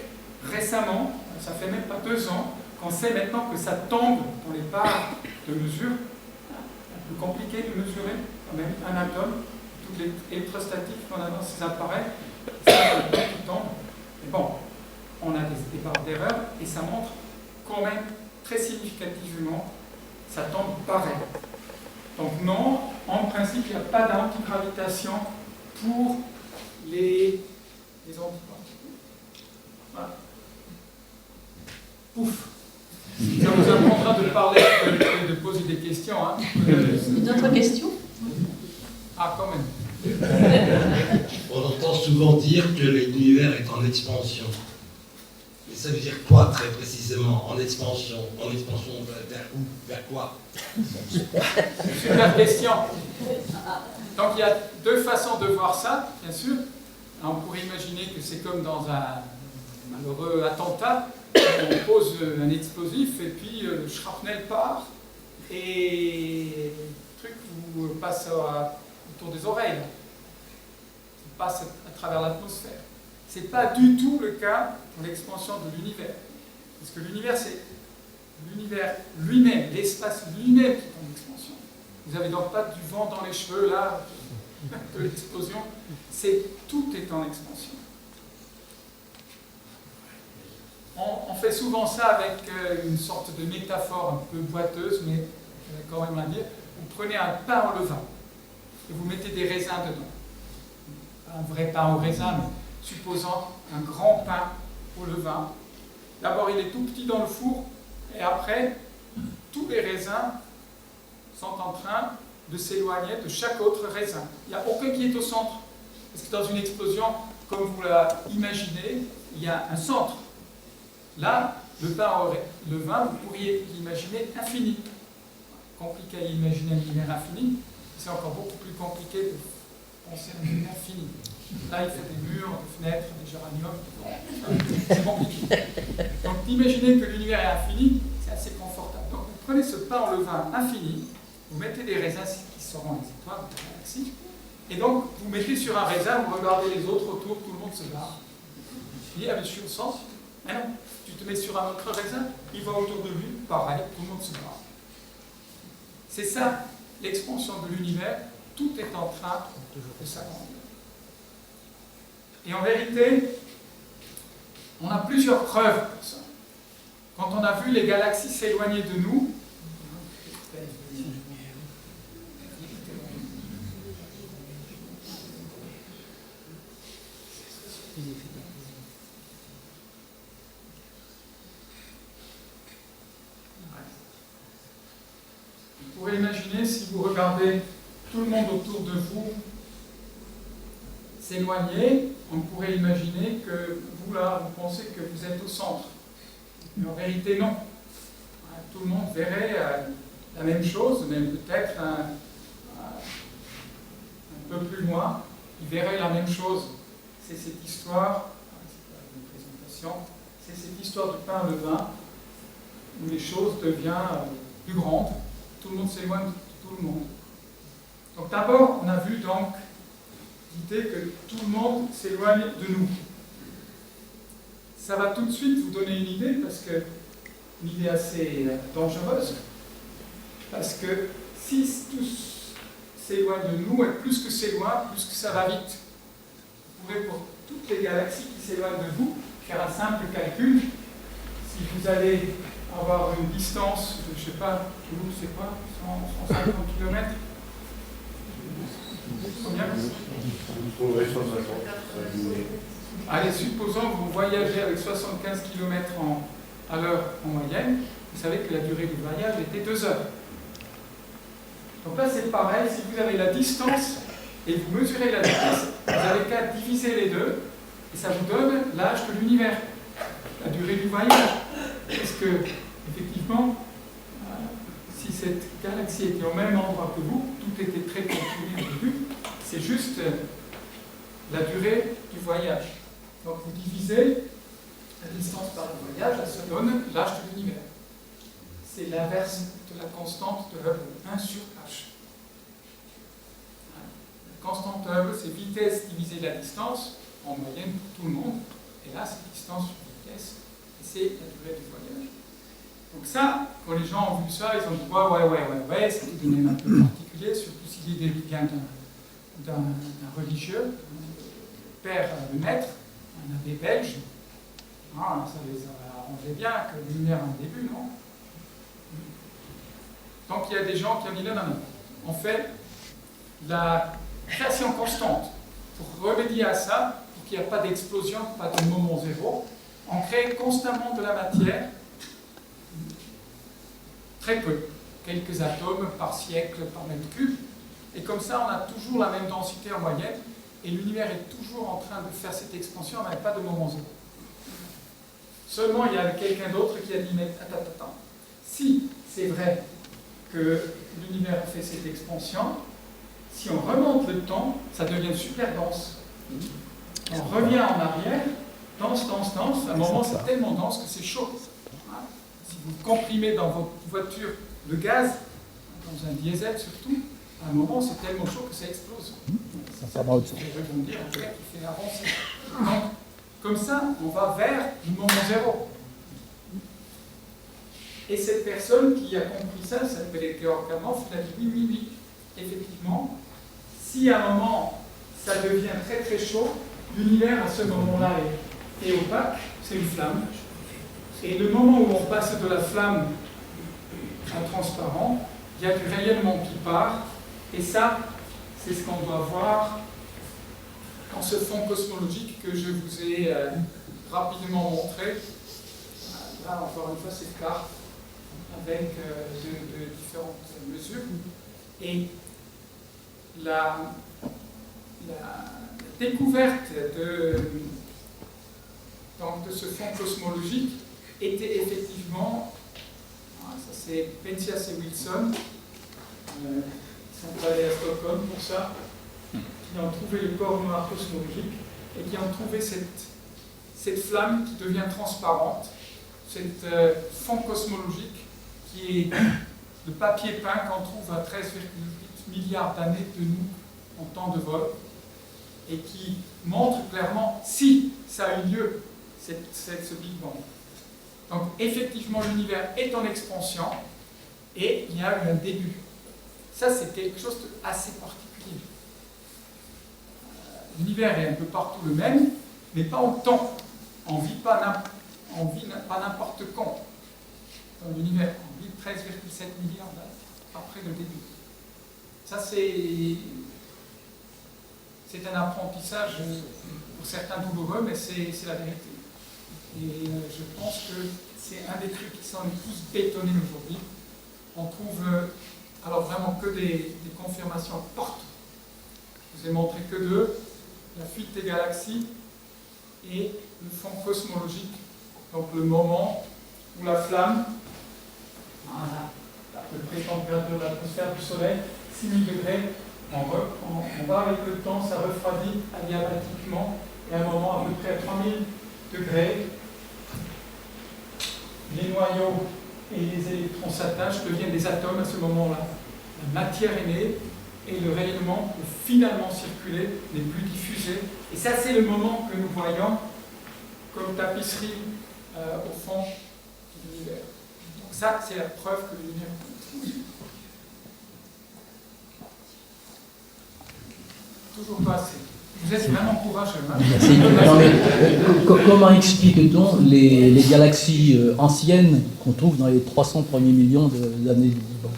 récemment, ça fait même pas 2 ans, qu'on sait maintenant que ça tombe dans les barres de mesure. Un peu compliqué de mesurer, quand même, un atome, toutes les électrostatiques qu'on a dans ces appareils, ça qui tombe. Mais bon, on a des barres d'erreur et ça montre quand même très significativement, ça tombe pareil. Donc non, en principe, il n'y a pas d'antigravitation pour les antiparticules. Voilà. Ouf. Ça vous apprendra de parler, de poser des questions. Hein. D'autres questions? Ah, quand même. On entend souvent dire que l'univers est en expansion. Mais ça veut dire quoi très précisément en expansion vers où? Vers quoi? Super question. Donc il y a deux façons de voir ça, bien sûr. Alors, on pourrait imaginer que c'est comme dans un malheureux attentat, on pose un explosif et puis le shrapnel part et le truc vous passe autour des oreilles, il passe à travers l'atmosphère. Ce n'est pas du tout le cas pour l'expansion de l'univers. Parce que l'univers, c'est l'univers lui-même, l'espace lui-même qui est en expansion. Vous n'avez donc pas du vent dans les cheveux, là, de l'explosion. Tout est en expansion. On fait souvent ça avec une sorte de métaphore un peu boiteuse, mais je vais quand même la dire. Vous prenez un pain au levain et vous mettez des raisins dedans. Un vrai pain au raisin, mais supposant un grand pain au levain. D'abord, il est tout petit dans le four, et après, tous les raisins sont en train de s'éloigner de chaque autre raisin. Il n'y a aucun qui est au centre. Parce que dans une explosion, comme vous l'imaginez, il y a un centre. Là, le pain au levain, vous pourriez l'imaginer infini. Compliqué à imaginer un univers infini, c'est encore beaucoup plus compliqué de penser à un univers infini. Là, il faut des murs, des fenêtres, des géraniums. C'est compliqué. Donc, imaginez que l'univers est infini, c'est assez confortable. Donc, vous prenez ce pain au levain infini, vous mettez des raisins qui seront les étoiles de la galaxie, et donc, vous mettez sur un raisin, vous regardez les autres autour, tout le monde se barre. Il dit, ah, mais je suis au centre. Mais non, tu te mets sur un autre raisin, il va autour de lui, pareil, tout le monde se barre. C'est ça, l'expansion de l'univers, tout est en train de s'agrandir. Et en vérité, on a plusieurs preuves pour ça. Quand on a vu les galaxies s'éloigner de nous, vous pourrez imaginer, si vous regardez tout le monde autour de vous s'éloigner, on pourrait imaginer que vous, là, vous pensez que vous êtes au centre. Mais en vérité, non. Tout le monde verrait la même chose, même peut-être un peu plus loin, il verrait la même chose. C'est cette histoire, c'est pas une présentation, c'est cette histoire du pain et le vin, où les choses deviennent plus grandes. Tout le monde s'éloigne de tout le monde. Donc d'abord, on a vu donc l'idée que tout le monde s'éloigne de nous. Ça va tout de suite vous donner une idée, parce que une idée assez dangereuse, parce que si tous s'éloignent de nous, et plus que s'éloignent, plus que ça va vite. Vous pouvez, pour toutes les galaxies qui s'éloignent de vous, faire un simple calcul. Si vous allez avoir une distance, je ne sais pas, Toulouse c'est quoi, 150 km? Combien? Allez, supposons que vous voyagez avec 75 km à l'heure en moyenne, vous savez que la durée du voyage était 2 heures. Donc là c'est pareil, si vous avez la distance et vous mesurez la vitesse, vous n'avez qu'à diviser les deux, et ça vous donne l'âge de l'univers, la durée du voyage. Parce que, effectivement, si cette galaxie était au même endroit que vous, tout était très contourné au début, c'est juste la durée du voyage. Donc vous divisez la distance par le voyage, ça se donne l'âge de l'univers. C'est l'inverse de la constante de Hubble, 1 sur H. La constante de Hubble, c'est vitesse divisée la distance, en moyenne pour tout le monde, et là c'est distance sur vitesse, et c'est la durée du voyage. Donc ça, quand les gens ont vu ça, ils ont dit ouais, c'est tout de même un peu particulier, surtout si l'idée vient d'un religieux, un père, le maître, un abbé belge. Ah, ça les arrangeait bien que la lumière a un début, non? Donc il y a des gens qui ont dit non. En fait, la création constante, pour remédier à ça, pour qu'il n'y ait pas d'explosion, pas de moment zéro, on crée constamment de la matière, très peu, quelques atomes par siècle, par mètre cube, et comme ça on a toujours la même densité en moyenne, et l'univers est toujours en train de faire cette expansion, on n'a pas de moment zéro. Seulement, il y a quelqu'un d'autre qui a dit, mais attends, si c'est vrai que l'univers fait cette expansion, si on remonte le temps, ça devient super dense. On revient en arrière, dense, à un moment c'est tellement dense que c'est chaud. Si vous comprimez dans votre voiture de gaz, dans un diesel surtout, à un moment c'est tellement chaud que ça explose. Ça va au-dessus. Je vais vous dire, en fait, il fait avancer. Donc, comme ça, on va vers le moment zéro. Et cette personne qui a compris ça s'appelait Georg Kamenov, il a dit oui, effectivement, si à un moment ça devient très très chaud, l'univers à ce moment-là est opaque, c'est une flamme. Et le moment où on passe de la flamme à transparent, il y a du rayonnement qui part, et ça, c'est ce qu'on doit voir dans ce fond cosmologique que je vous ai rapidement montré. Là, encore une fois, cette carte avec de différentes mesures. Et la découverte de ce fond cosmologique était effectivement, ça c'est Penzias et Wilson, ils sont allés à Stockholm pour ça, qui ont trouvé le corps noir cosmologique et qui ont trouvé cette flamme qui devient transparente, cet fond cosmologique qui est le papier peint qu'on trouve à 13,8 milliards d'années de nous en temps de vol et qui montre clairement si ça a eu lieu, ce Big Bang. Donc effectivement l'univers est en expansion et il y a eu un début. Ça c'est quelque chose d'assez particulier. L'univers est un peu partout le même, mais pas autant. On ne vit pas n'importe quand dans l'univers. On vit 13,7 milliards d'années après le début. Ça c'est un apprentissage pour certains douloureux, mais c'est la vérité. Et je pense que c'est un des trucs qui sont les plus bétonnés aujourd'hui. On trouve alors vraiment que des confirmations partout. Je vous ai montré que deux, la fuite des galaxies et le fond cosmologique, donc le moment où la flamme, voilà, à peu près température de l'atmosphère du Soleil, 6000 degrés, on va avec le temps, ça refroidit adiabatiquement, et à un moment à peu près à 3000 degrés, les noyaux et les électrons s'attachent, deviennent des atomes à ce moment-là. La matière est née et le rayonnement peut finalement circuler, n'est plus diffusé. Et ça, c'est le moment que nous voyons comme tapisserie au fond de l'univers. Donc ça, c'est la preuve que l'univers continue. Toujours pas assez. Vous êtes vraiment courageux. Hein? Merci. Non, mais, comment explique-t-on les galaxies anciennes qu'on trouve dans les 300 premiers millions d'années du Big Bang?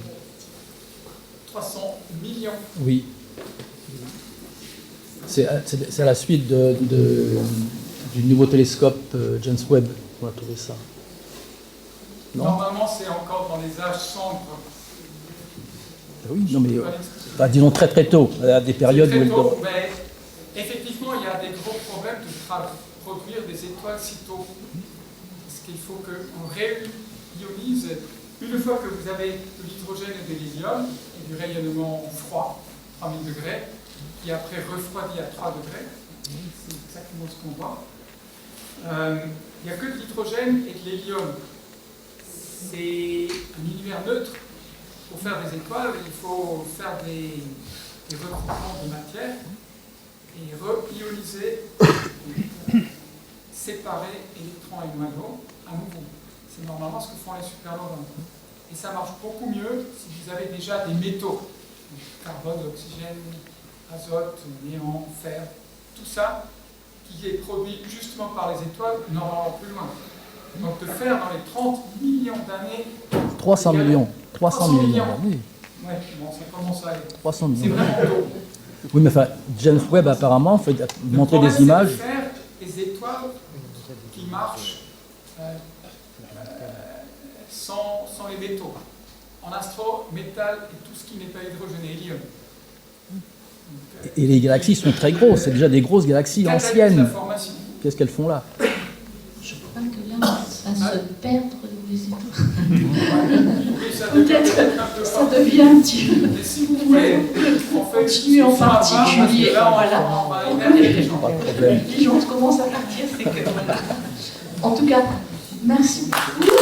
300 millions. Oui. C'est à la suite du nouveau télescope James Webb qu'on a trouvé ça. Non? Normalement, c'est encore dans les âges sombres. Oui, non mais disons très très tôt, à des périodes où tôt, mais effectivement, il y a des gros problèmes de produire des étoiles si tôt. Parce qu'il faut qu'on réionise. Une fois que vous avez de l'hydrogène et de l'hélium, et du rayonnement froid, 3000 degrés, qui après refroidit à 3 degrés, c'est exactement ce qu'on voit. Il n'y a que de l'hydrogène et de l'hélium. C'est un univers neutre. Pour faire des étoiles, il faut faire des regroupements de matière et reioniser, séparer électrons et noyaux à nouveau. C'est normalement ce que font les supernovas. Et ça marche beaucoup mieux si vous avez déjà des métaux, carbone, oxygène, azote, néon, fer, tout ça qui est produit justement par les étoiles, normalement plus loin. Donc de faire dans les 30 millions d'années... 300 millions. 300 millions. Oui. Oui, bon, ça commence à aller. 300 millions. C'est vraiment tôt. Oui, mais enfin, James Webb apparemment fait montrer des images. C'est de faire des étoiles qui marchent sans les métaux. En astro, métal et tout ce qui n'est pas hydrogène et hélium. Et les galaxies sont très grosses, c'est déjà des grosses galaxies anciennes. Qu'est-ce qu'elles font là? Je crois que là, perdre les étoiles. Ça Peut-être devient un peu ça devient un petit peu. Mais si vous voulez, en fait, Continuer en ça va, particulier, parce que là, voilà. on va énerver les gens. Pas de problème. Les gens commencent à partir, c'est que voilà. En tout cas, merci beaucoup.